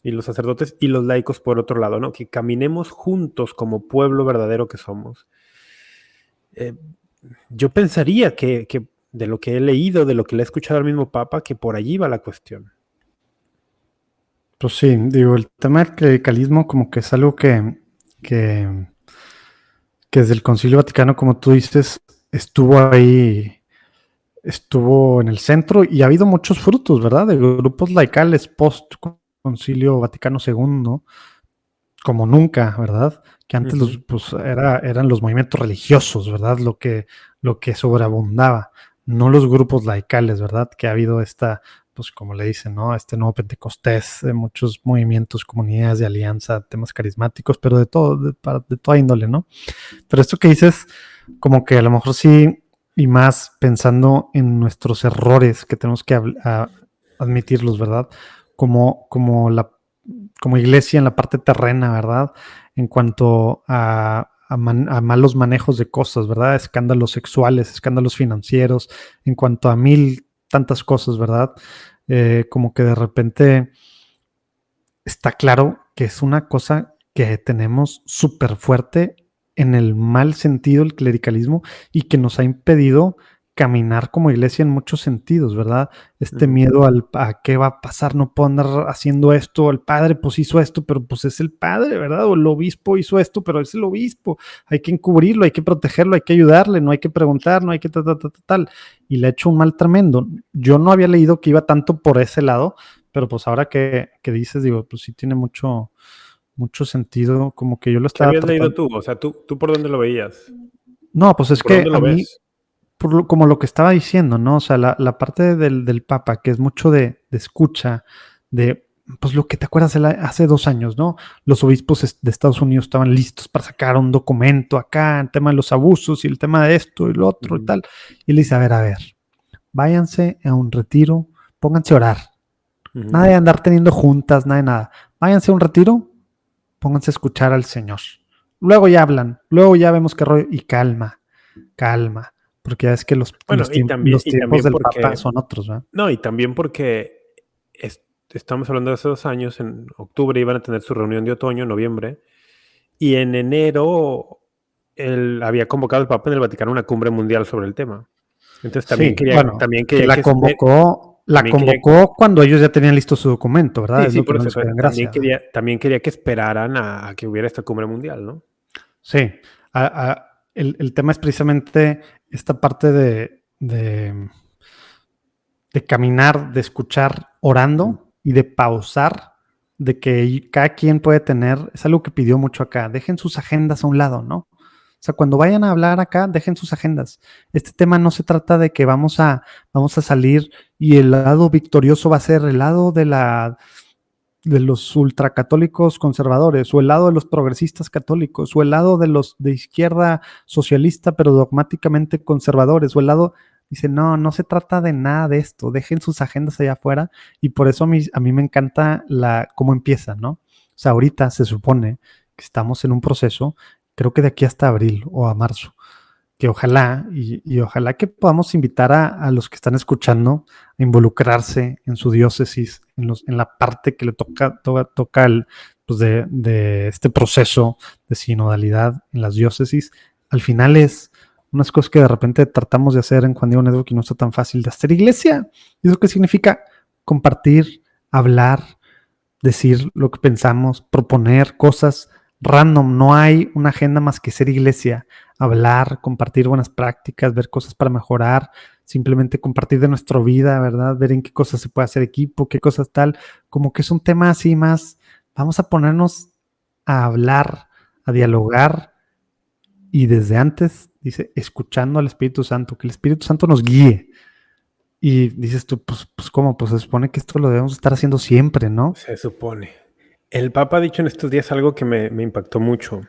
y los sacerdotes y los laicos por otro lado, ¿no? Que caminemos juntos como pueblo verdadero que somos. Yo pensaría que de lo que he leído, de lo que le he escuchado al mismo Papa, que por allí va la cuestión. Pues sí, digo, el tema del clericalismo como que es algo que desde el Concilio Vaticano, como tú dices, estuvo ahí, estuvo en el centro y ha habido muchos frutos, ¿verdad? De grupos laicales post Concilio Vaticano II, como nunca, ¿verdad? Que antes Ujú. pues eran los movimientos religiosos, ¿verdad? Lo que sobreabundaba, no los grupos laicales, ¿verdad? Que ha habido esta, pues como le dicen, ¿no? Este nuevo Pentecostés, muchos movimientos, comunidades de alianza, temas carismáticos, pero de todo, de toda índole, ¿no? Pero esto que dices, como que a lo mejor sí, y más pensando en nuestros errores que tenemos que admitirlos, ¿verdad? Como iglesia en la parte terrena, ¿verdad? En cuanto a malos manejos de cosas, ¿verdad? Escándalos sexuales, escándalos financieros, en cuanto a mil tantas cosas, ¿verdad? Como que de repente está claro que es una cosa que tenemos súper fuerte en el mal sentido, el clericalismo, y que nos ha impedido caminar como iglesia en muchos sentidos, ¿verdad? Este miedo a qué va a pasar, no puedo andar haciendo esto, el padre pues hizo esto, pero pues es el padre, ¿verdad? O el obispo hizo esto, pero es el obispo, hay que encubrirlo, hay que protegerlo, hay que ayudarle, no hay que preguntar, no hay que tal, y le ha hecho un mal tremendo. Yo no había leído que iba tanto por ese lado, pero pues ahora que dices, digo, pues sí tiene mucho sentido, como que yo lo ¿Qué estaba habías leído tratando. tú? O sea, ¿tú por dónde lo veías? No, pues es ¿Por que dónde a lo mí, ves? como lo que estaba diciendo, ¿no? O sea, la parte del Papa, que es mucho de escucha, de, pues lo que te acuerdas hace 2 años, ¿no? Los obispos de Estados Unidos estaban listos para sacar un documento acá, el tema de los abusos y el tema de esto y lo otro y tal. Y le dice, a ver, váyanse a un retiro, pónganse a orar. Nada de andar teniendo juntas, nada de nada. Váyanse a un retiro, pónganse a escuchar al Señor. Luego ya hablan, luego ya vemos qué rollo. Y calma, porque ya es que Bueno, los y tiempos también del Papa porque, son otros, ¿verdad? no, y también porque estamos hablando de hace 2 años, en octubre iban a tener su reunión de otoño, noviembre, y en enero él había convocado el Papa en el Vaticano una cumbre mundial sobre el tema. Entonces Sí, bueno, también que quería que, la también quería, convocó cuando ellos ya tenían listo su documento, ¿verdad? sí, Es sí, lo que por no eso, les queda en gracia, ¿verdad? también quería que esperaran a que hubiera esta cumbre mundial, ¿no? Sí, el tema es precisamente esta parte de caminar, de escuchar orando y de pausar, de que cada quien puede tener, es algo que pidió mucho acá, dejen sus agendas a un lado, ¿no? O sea, cuando vayan a hablar acá, dejen sus agendas. Este tema no se trata de que vamos a salir y el lado victorioso va a ser el lado de los ultracatólicos conservadores, o el lado de los progresistas católicos, o el lado de los de izquierda socialista, pero dogmáticamente conservadores, o el lado, dice, no, no se trata de nada de esto, dejen sus agendas allá afuera, y por eso a mí me encanta cómo empieza, ¿no? O sea, ahorita se supone que estamos en un proceso, creo que de aquí hasta abril o a marzo, que ojalá y ojalá que podamos invitar a los que están escuchando a involucrarse en su diócesis, en la parte que le toca pues de este proceso de sinodalidad en las diócesis. Al final es unas cosas que de repente tratamos de hacer en Juan Diego Network y no está tan fácil de hacer iglesia. ¿Y eso qué significa? Compartir, hablar, decir lo que pensamos, proponer cosas random. No hay una agenda más que ser iglesia, hablar, compartir buenas prácticas, ver cosas para mejorar, simplemente compartir de nuestra vida, ¿verdad? Ver en qué cosas se puede hacer equipo, qué cosas tal. Como que es un tema así más, vamos a ponernos a hablar, a dialogar y desde antes, dice, escuchando al Espíritu Santo, que el Espíritu Santo nos guíe. Y dices tú, pues ¿cómo? Pues se supone que esto lo debemos estar haciendo siempre, ¿no? Se supone. El Papa ha dicho en estos días algo que me impactó mucho,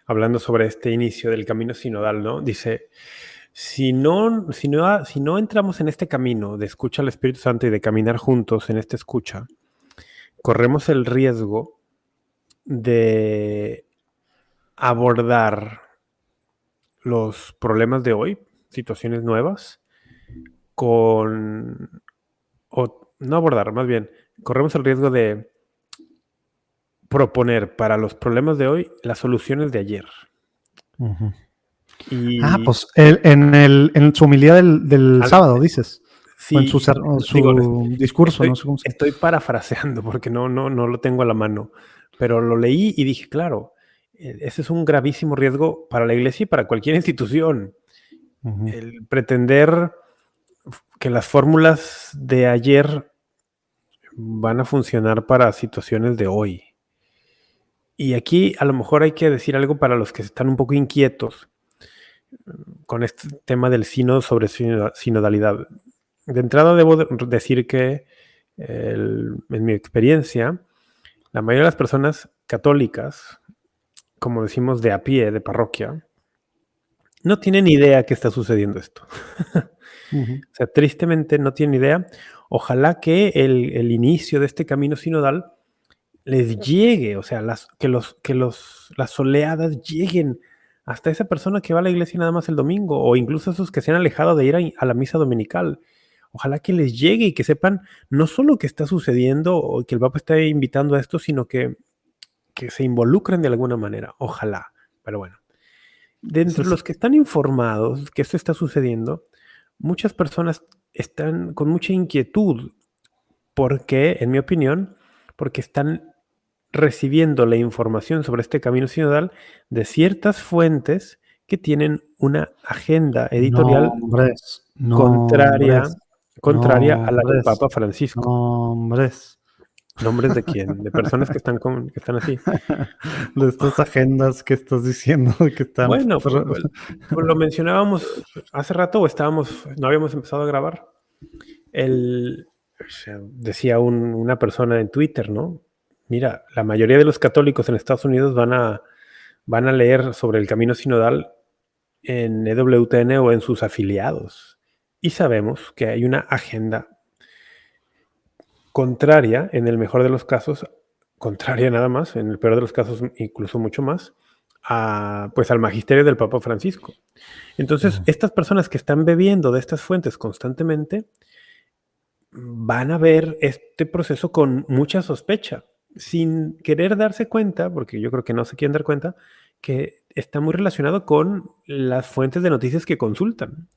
hablando sobre este inicio del camino sinodal, ¿no? Dice, si no entramos en este camino de escucha al Espíritu Santo y de caminar juntos en esta escucha, corremos el riesgo de abordar los problemas de hoy, situaciones nuevas, o no abordar, más bien, corremos el riesgo de proponer para los problemas de hoy las soluciones de ayer. Ujú. Y Pues en su homilía del sábado, dices. O en sí, su digo, discurso, no sé cómo se llama. estoy parafraseando porque no lo tengo a la mano, pero lo leí y dije, claro, ese es un gravísimo riesgo para la iglesia y para cualquier institución. Ujú. El pretender que las fórmulas de ayer van a funcionar para situaciones de hoy. Y aquí a lo mejor hay que decir algo para los que están un poco inquietos con este tema del sínodo sobre sinodalidad. De entrada debo decir que en mi experiencia, la mayoría de las personas católicas, como decimos de a pie, de parroquia, no tienen idea que está sucediendo esto. Ujú. O sea, tristemente no tienen idea. Ojalá que el inicio de este camino sinodal les llegue, o sea, las oleadas lleguen hasta esa persona que va a la iglesia nada más el domingo, o incluso esos que se han alejado de ir a la misa dominical. Ojalá que les llegue y que sepan no solo que está sucediendo o que el Papa está invitando a esto, sino que se involucren de alguna manera. Ojalá. Pero bueno, de entre los que están informados que esto está sucediendo, muchas personas están con mucha inquietud porque, en mi opinión, porque están recibiendo la información sobre este camino sinodal de ciertas fuentes que tienen una agenda editorial contraria a la del Papa Francisco. Nombres. ¿Nombres de quién? De personas que están así. De estas agendas que estás diciendo que están. Bueno, pues lo mencionábamos hace rato o no habíamos empezado a grabar. O sea, decía una persona en Twitter, ¿no? Mira, la mayoría de los católicos en Estados Unidos van a leer sobre el camino sinodal en EWTN o en sus afiliados. Y sabemos que hay una agenda contraria, en el mejor de los casos, contraria nada más, en el peor de los casos incluso mucho más, pues al magisterio del Papa Francisco. Entonces, estas personas que están bebiendo de estas fuentes constantemente van a ver este proceso con mucha sospecha, sin querer darse cuenta, porque yo creo que no se quieren dar cuenta, que está muy relacionado con las fuentes de noticias que consultan.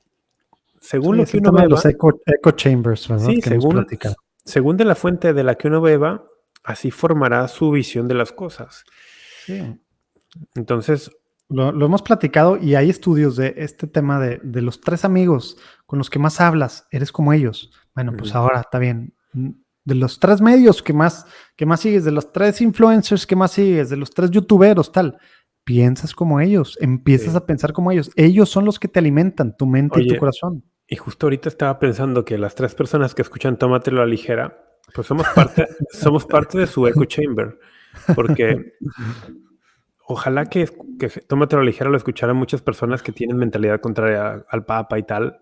Según lo que uno beba, los echo chambers, ¿verdad? sí, Que hemos platicado. según de la fuente de la que uno beba, así formará su visión de las cosas. Sí. Entonces, lo hemos platicado y hay estudios de este tema de los 3 amigos con los que más hablas, eres como ellos. Bueno, pues ahora está bien. De los 3 medios que más sigues, de los 3 influencers que más sigues, de los 3 youtuberos, tal, piensas como ellos, empiezas a pensar como ellos. Ellos son los que te alimentan tu mente y tu corazón. Y justo ahorita estaba pensando que las 3 personas que escuchan Tómatelo a la ligera, pues somos parte de su echo chamber, porque ojalá que Tómatelo a la ligera lo escucharan muchas personas que tienen mentalidad contraria al Papa y tal.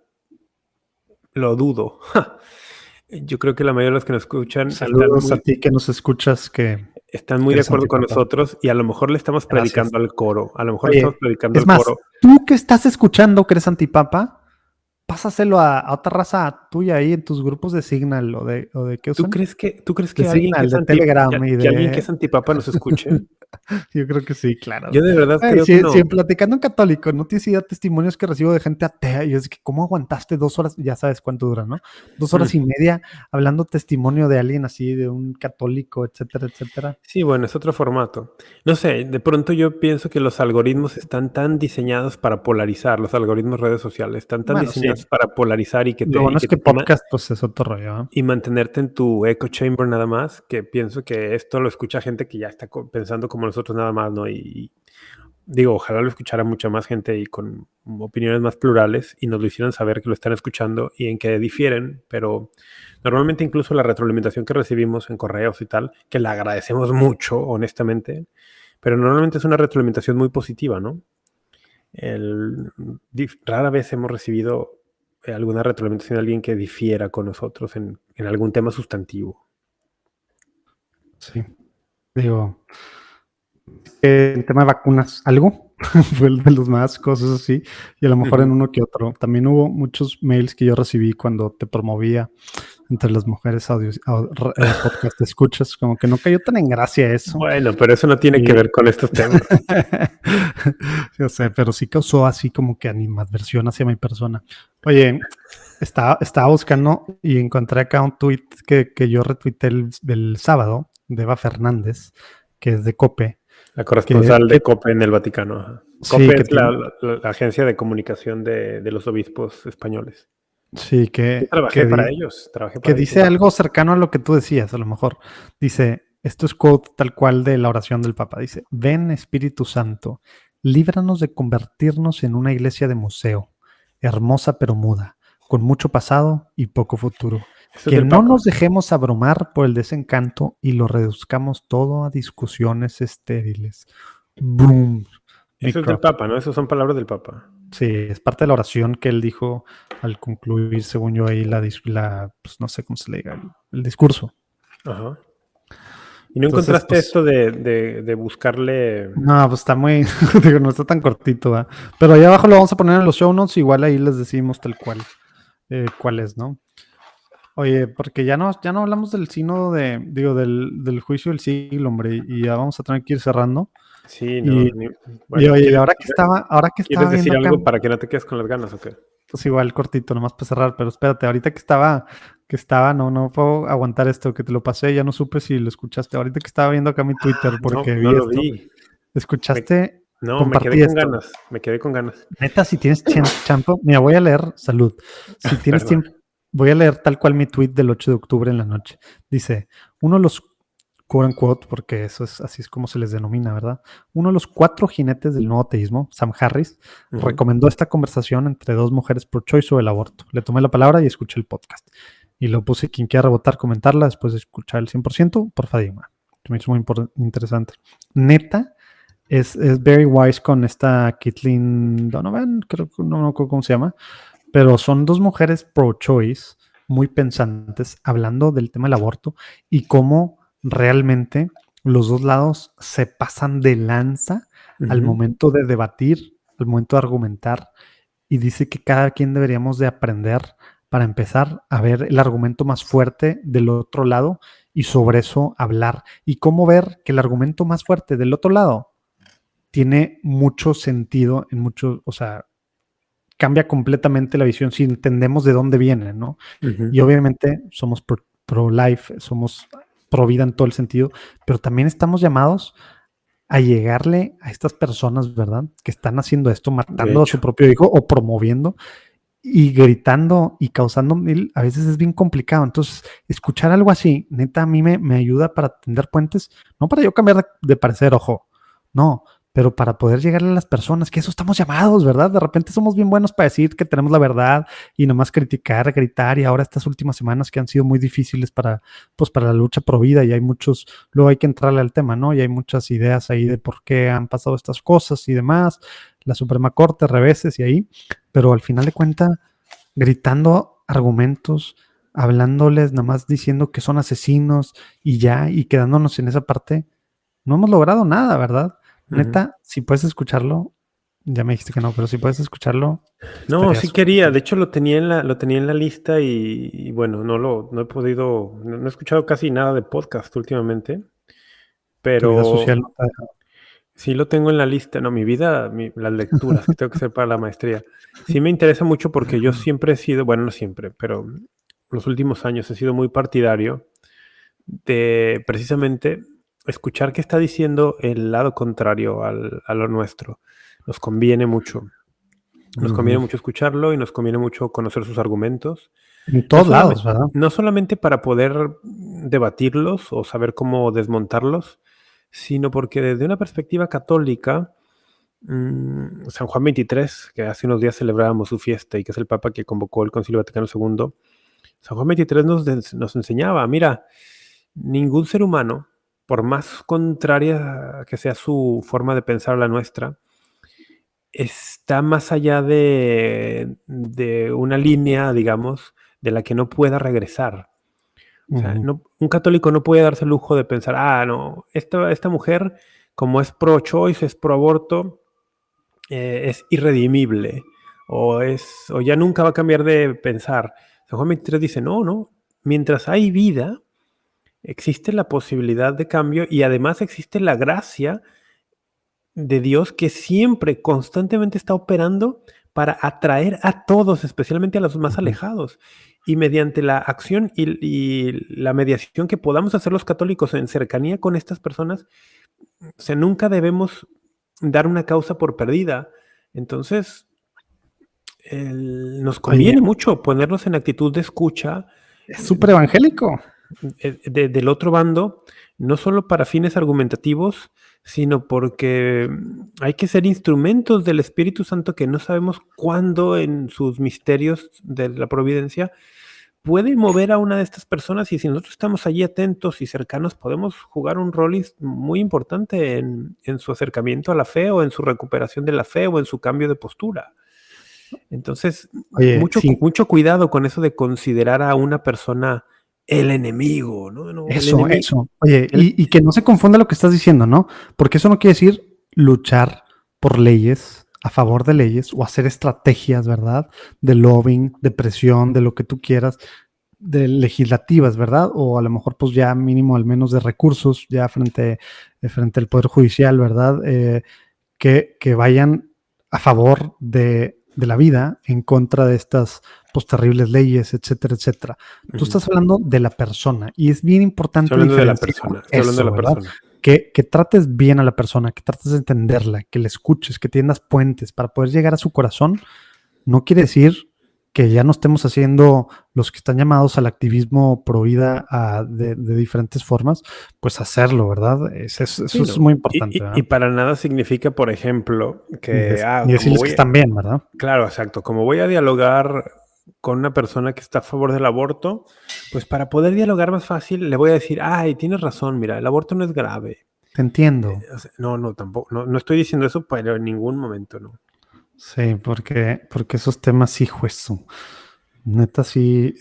Lo dudo. Yo creo que la mayoría de los que nos escuchan saludos a ti que nos escuchas, que están muy de acuerdo con nosotros y a lo mejor le estamos predicando al coro. A lo mejor le estamos predicando al coro. Tú que estás escuchando que eres antipapa, pásaselo a otra raza tuya ahí en tus grupos de Signal o de ¿qué usan? ¿Tú crees que alguien que es Telegram que alguien que es antipapa nos escuche? Yo creo que sí, claro. Yo de verdad creo que no. Si platicando en católico, no tienes idea testimonios que recibo de gente atea, y es que ¿cómo aguantaste 2 horas? Ya sabes cuánto dura, ¿no? 2 horas y media hablando testimonio de alguien así, de un católico, etcétera, etcétera. Sí, bueno, es otro formato. No sé, de pronto yo pienso que los algoritmos están tan diseñados para polarizar, los algoritmos redes sociales están tan diseñados para polarizar y que Lo bueno es que podcast pues es otro rollo, ¿eh? Y mantenerte en tu echo chamber nada más, que pienso que esto lo escucha gente que ya está pensando como nosotros nada más, ¿no? Y digo, ojalá lo escuchara mucha más gente y con opiniones más plurales y nos lo hicieran saber que lo están escuchando y en que difieren, pero normalmente incluso la retroalimentación que recibimos en correos y tal, que la agradecemos mucho, honestamente, pero normalmente es una retroalimentación muy positiva, ¿no? Rara vez hemos recibido alguna retroalimentación de alguien que difiera con nosotros en algún tema sustantivo. Sí. Digo, el tema de vacunas, ¿algo? Fue el de los más, cosas así. Y a lo mejor en uno que otro. También hubo muchos mails que yo recibí cuando te promovía entre las mujeres podcast escuchas, como que no cayó tan en gracia eso. Bueno, pero eso no tiene Y- que ver con estos temas. Yo sé, pero sí causó así como que animadversión hacia mi persona. Oye, estaba buscando y encontré acá un tweet que yo retuiteé el sábado de Eva Fernández, que es de COPE. La corresponsal que- de COPE en el Vaticano. Ajá. Sí, COPE que es tiene, la agencia de comunicación de los obispos españoles. sí, Yo trabajé para ellos, trabajé que para ellos. dice algo cercano a lo que tú decías, a lo mejor. Dice, esto es quote tal cual de la oración del Papa. Dice, ven Espíritu Santo, líbranos de convertirnos en una iglesia de museo, hermosa pero muda, con mucho pasado y poco futuro. Eso es Que del no Papa. nos dejemos abrumar por el desencanto y lo reduzcamos todo a discusiones estériles. Boom. Eso Mic es del drop. Papa, ¿no? Esas son palabras del Papa. Sí, es parte de la oración que él dijo al concluir, según yo, ahí pues no sé cómo se le diga, el discurso. Ajá. ¿Y no Entonces, encontraste pues, esto de buscarle? no, pues está muy, digo, no está tan cortito, ¿va? Pero ahí abajo lo vamos a poner en los show notes, igual ahí les decimos tal cual, cuál es, ¿no? Oye, porque ya no hablamos del sínodo del juicio del siglo, hombre, y ya vamos a tener que ir cerrando. Sí, Y, no. y Bueno, oye, ahora que estaba ¿quieres decir viendo acá, algo para que no te quedes con las ganas o qué? pues igual cortito, nomás para cerrar, pero espérate, ahorita que estaba, no puedo aguantar esto, que te lo pasé, ya no supe si lo escuchaste, ahorita que estaba viendo acá mi Twitter, porque No vi lo esto, vi. escuchaste, No, me quedé compartí con esto. ganas. Me quedé con ganas. Neta, si tienes champo, mira, voy a leer, salud. Si tienes Perdón. tiempo, voy a leer tal cual mi tweet del 8 de octubre en la noche. Dice, uno de los, quote unquote, porque así es como se les denomina, ¿verdad? Uno de los 4 jinetes del nuevo ateísmo, Sam Harris, Ujú. recomendó esta conversación entre 2 mujeres pro-choice sobre el aborto. Le tomé la palabra y escuché el podcast. Y lo puse, quien quiera rebotar, comentarla después de escuchar el 100%, por Fadima. Me hizo muy interesante. Neta, es very wise con esta Caitlin Donovan, creo que no me acuerdo cómo se llama, pero son 2 mujeres pro-choice, muy pensantes, hablando del tema del aborto y cómo realmente los 2 lados se pasan de lanza al Ujú. momento de debatir, al momento de argumentar, y dice que cada quien deberíamos de aprender para empezar a ver el argumento más fuerte del otro lado y sobre eso hablar. Y cómo ver que el argumento más fuerte del otro lado tiene mucho sentido o sea, cambia completamente la visión si entendemos de dónde viene, ¿no? Ujú. Y obviamente somos pro-life, somos pro-vida en todo el sentido, pero también estamos llamados a llegarle a estas personas, ¿verdad? Que están haciendo esto, De matando a su hecho. propio hijo o promoviendo y gritando y causando a veces es bien complicado. Entonces, escuchar algo así, neta, a mí me ayuda para tender puentes, no para yo cambiar de parecer, ojo, no, pero para poder llegarle a las personas, que eso estamos llamados, ¿verdad? De repente somos bien buenos para decir que tenemos la verdad y nomás criticar, gritar, y ahora estas últimas semanas que han sido muy difíciles para la lucha pro vida y hay muchos, luego hay que entrarle al tema, ¿no? Y hay muchas ideas ahí de por qué han pasado estas cosas y demás, la Suprema Corte, reveses y ahí, pero al final de cuentas, gritando argumentos, hablándoles, nada más diciendo que son asesinos y ya, y quedándonos en esa parte, no hemos logrado nada, ¿verdad? Ujú. Neta, si puedes escucharlo, ya me dijiste que no, pero si puedes escucharlo, No, estaría sí súper quería. cool. De hecho, lo tenía en la lista y bueno, no he podido, no he escuchado casi nada de podcast últimamente, Tu vida pero social no te ha dejado. sí lo tengo en la lista. No, mi vida, las lecturas que tengo que hacer para la maestría. Sí me interesa mucho porque yo siempre he sido, bueno, no siempre, pero los últimos años he sido muy partidario de precisamente escuchar qué está diciendo el lado contrario a lo nuestro. Nos conviene mucho. Nos conviene Ujú. mucho escucharlo y nos conviene mucho conocer sus argumentos. En No todos solamente, lados, ¿verdad? no solamente para poder debatirlos o saber cómo desmontarlos, sino porque desde una perspectiva católica, San Juan XXIII, que hace unos días celebrábamos su fiesta y que es el Papa que convocó el Concilio Vaticano II, San Juan XXIII nos enseñaba, mira, ningún ser humano, por más contraria que sea su forma de pensar a la nuestra, está más allá de una línea, digamos, de la que no pueda regresar. O sea, Ujú. un católico no puede darse el lujo de pensar, no, esta mujer, como es pro-choice, es pro-aborto, es irredimible, o ya nunca va a cambiar de pensar. San Juan 23 dice, no, mientras hay vida, existe la posibilidad de cambio y además existe la gracia de Dios que siempre, constantemente está operando para atraer a todos, especialmente a los más alejados. Y mediante la acción y la mediación que podamos hacer los católicos en cercanía con estas personas, o sea, nunca debemos dar una causa por perdida. Entonces, nos conviene mucho ponernos en actitud de escucha. Es súper evangélico. Del otro bando, no solo para fines argumentativos, sino porque hay que ser instrumentos del Espíritu Santo que no sabemos cuándo en sus misterios de la providencia puede mover a una de estas personas, y si nosotros estamos allí atentos y cercanos, podemos jugar un rol muy importante en su acercamiento a la fe, o en su recuperación de la fe, o en su cambio de postura. Entonces, mucho cuidado con eso de considerar a una persona el enemigo, ¿no? Eso. Oye, y que no se confunda lo que estás diciendo, ¿no? Porque eso no quiere decir luchar por leyes, a favor de leyes, o hacer estrategias, ¿verdad? De lobbying, de presión, de lo que tú quieras, de legislativas, ¿verdad? O a lo mejor pues ya mínimo al menos de recursos, ya frente al Poder Judicial, ¿verdad? Que vayan a favor de la vida, en contra de estas pues terribles leyes, etcétera, etcétera. Tú estás hablando de la persona, y es bien importante. Estoy hablando de la persona. Que trates bien a la persona, que trates de entenderla, que la escuches, que tiendas puentes para poder llegar a su corazón. No quiere decir que ya no estemos haciendo los que están llamados al activismo pro vida de diferentes formas, pues hacerlo, ¿verdad? Eso es muy importante. Y para nada significa, por ejemplo, que... y decirles que están bien, ¿verdad? Claro, exacto. Como voy a dialogar con una persona que está a favor del aborto, pues para poder dialogar más fácil le voy a decir, ay, tienes razón, mira, el aborto no es grave. Te entiendo. No, tampoco. No estoy diciendo eso, pero en ningún momento, no. Sí, porque esos temas sí, juezo. Neta, sí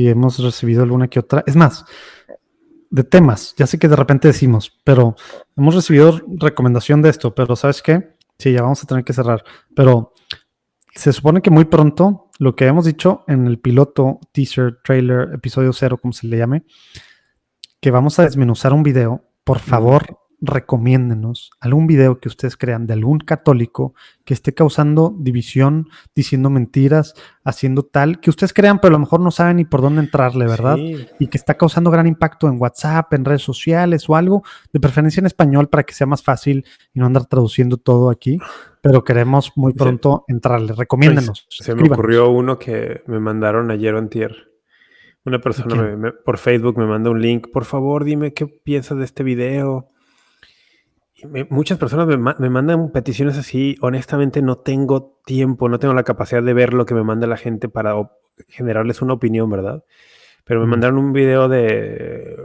hemos recibido alguna que otra. Es más, de temas, ya sé que de repente decimos, pero hemos recibido recomendación de esto, pero ¿sabes qué? Sí, ya vamos a tener que cerrar. Pero se supone que muy pronto, lo que hemos dicho en el piloto, teaser, trailer, episodio 0, como se le llame, que vamos a desmenuzar un video. Por favor, recomiéndenos algún video que ustedes crean de algún católico que esté causando división, diciendo mentiras, haciendo tal, que ustedes crean, pero a lo mejor no saben ni por dónde entrarle, ¿verdad? Sí. Y que está causando gran impacto en WhatsApp, en redes sociales o algo, de preferencia en español para que sea más fácil y no andar traduciendo todo aquí, pero queremos muy pronto entrarle. Recomiéndenos. Se me ocurrió uno que me mandaron ayer o antier. Una persona por Facebook me manda un link. Por favor, dime qué piensas de este video. Y muchas personas me mandan peticiones así. Honestamente, no tengo tiempo, no tengo la capacidad de ver lo que me manda la gente para generarles una opinión, ¿verdad? Pero me mandaron un video de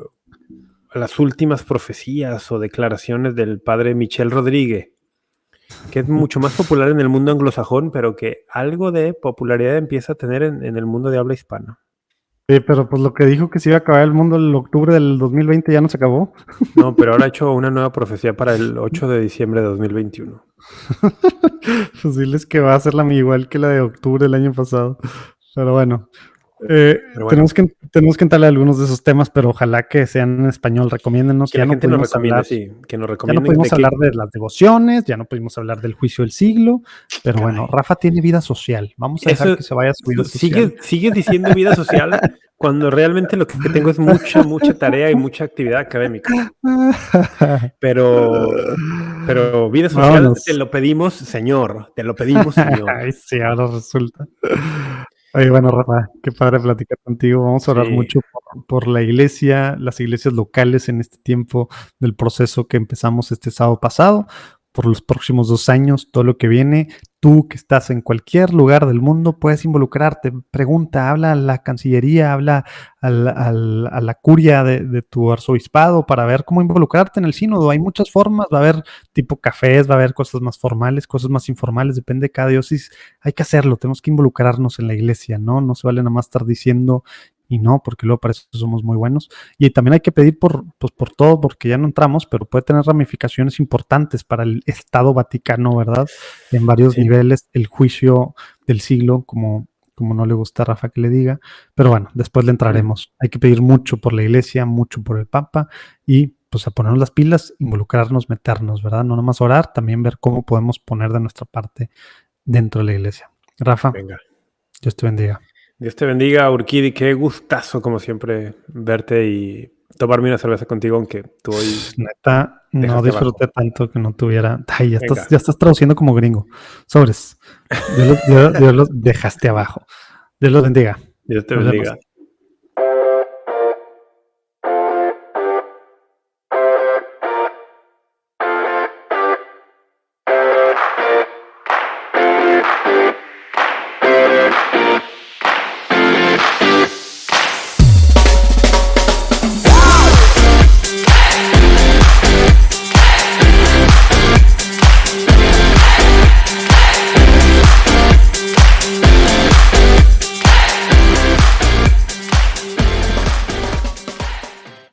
las últimas profecías o declaraciones del padre Michel Rodríguez, que es mucho más popular en el mundo anglosajón, pero que algo de popularidad empieza a tener en el mundo de habla hispana. Sí, pero pues lo que dijo que se iba a acabar el mundo en octubre del 2020 ya no se acabó. No, pero ahora ha hecho una nueva profecía para el 8 de diciembre de 2021. Pues diles que va a ser igual que la de octubre del año pasado. Pero bueno. Tenemos que entrarle a algunos de esos temas, pero ojalá que sean en español. Recomiéndennos. Que la gente nos recomiende, sí. Que nos recomienden. Ya no pudimos hablar de las devociones, ya no pudimos hablar del juicio del siglo, pero bueno, Rafa tiene vida social. Vamos a dejar que se vaya a su vida social. Sigues diciendo vida social cuando realmente lo que tengo es mucha tarea y mucha actividad académica. Pero vida social, vámonos. Te lo pedimos, señor. Te lo pedimos, señor. Ay, sí, ahora resulta. Oye, bueno, Rafa, qué padre platicar contigo. Vamos a orar mucho por la iglesia, las iglesias locales en este tiempo del proceso que empezamos este sábado pasado, por los próximos 2 años, todo lo que viene. Tú que estás en cualquier lugar del mundo puedes involucrarte. Pregunta, habla a la Cancillería, habla a la curia de tu arzobispado para ver cómo involucrarte en el sínodo. Hay muchas formas, va a haber tipo cafés, va a haber cosas más formales, cosas más informales, depende de cada diócesis. Hay que hacerlo, tenemos que involucrarnos en la iglesia, ¿no? No se vale nada más estar diciendo y no, porque luego para eso somos muy buenos. Y también hay que pedir por todo, porque ya no entramos, pero puede tener ramificaciones importantes para el Estado Vaticano, ¿verdad? En varios niveles, el juicio del siglo, como como no le gusta a Rafa que le diga, pero bueno, después le entraremos. Hay que pedir mucho por la iglesia, mucho por el Papa y pues a ponernos las pilas, involucrarnos, meternos, ¿verdad? No nomás orar, también ver cómo podemos poner de nuestra parte dentro de la iglesia. Rafa, Venga. Dios te bendiga. Dios te bendiga, Urquidi. Qué gustazo, como siempre, verte y tomarme una cerveza contigo, aunque tú hoy... Neta, no dejaste disfruté tanto que no tuviera. Ay, Venga. ya estás traduciendo como gringo. Sobres. Dios los dejaste abajo. Dios los bendiga. Dios te Nos vemos. bendiga.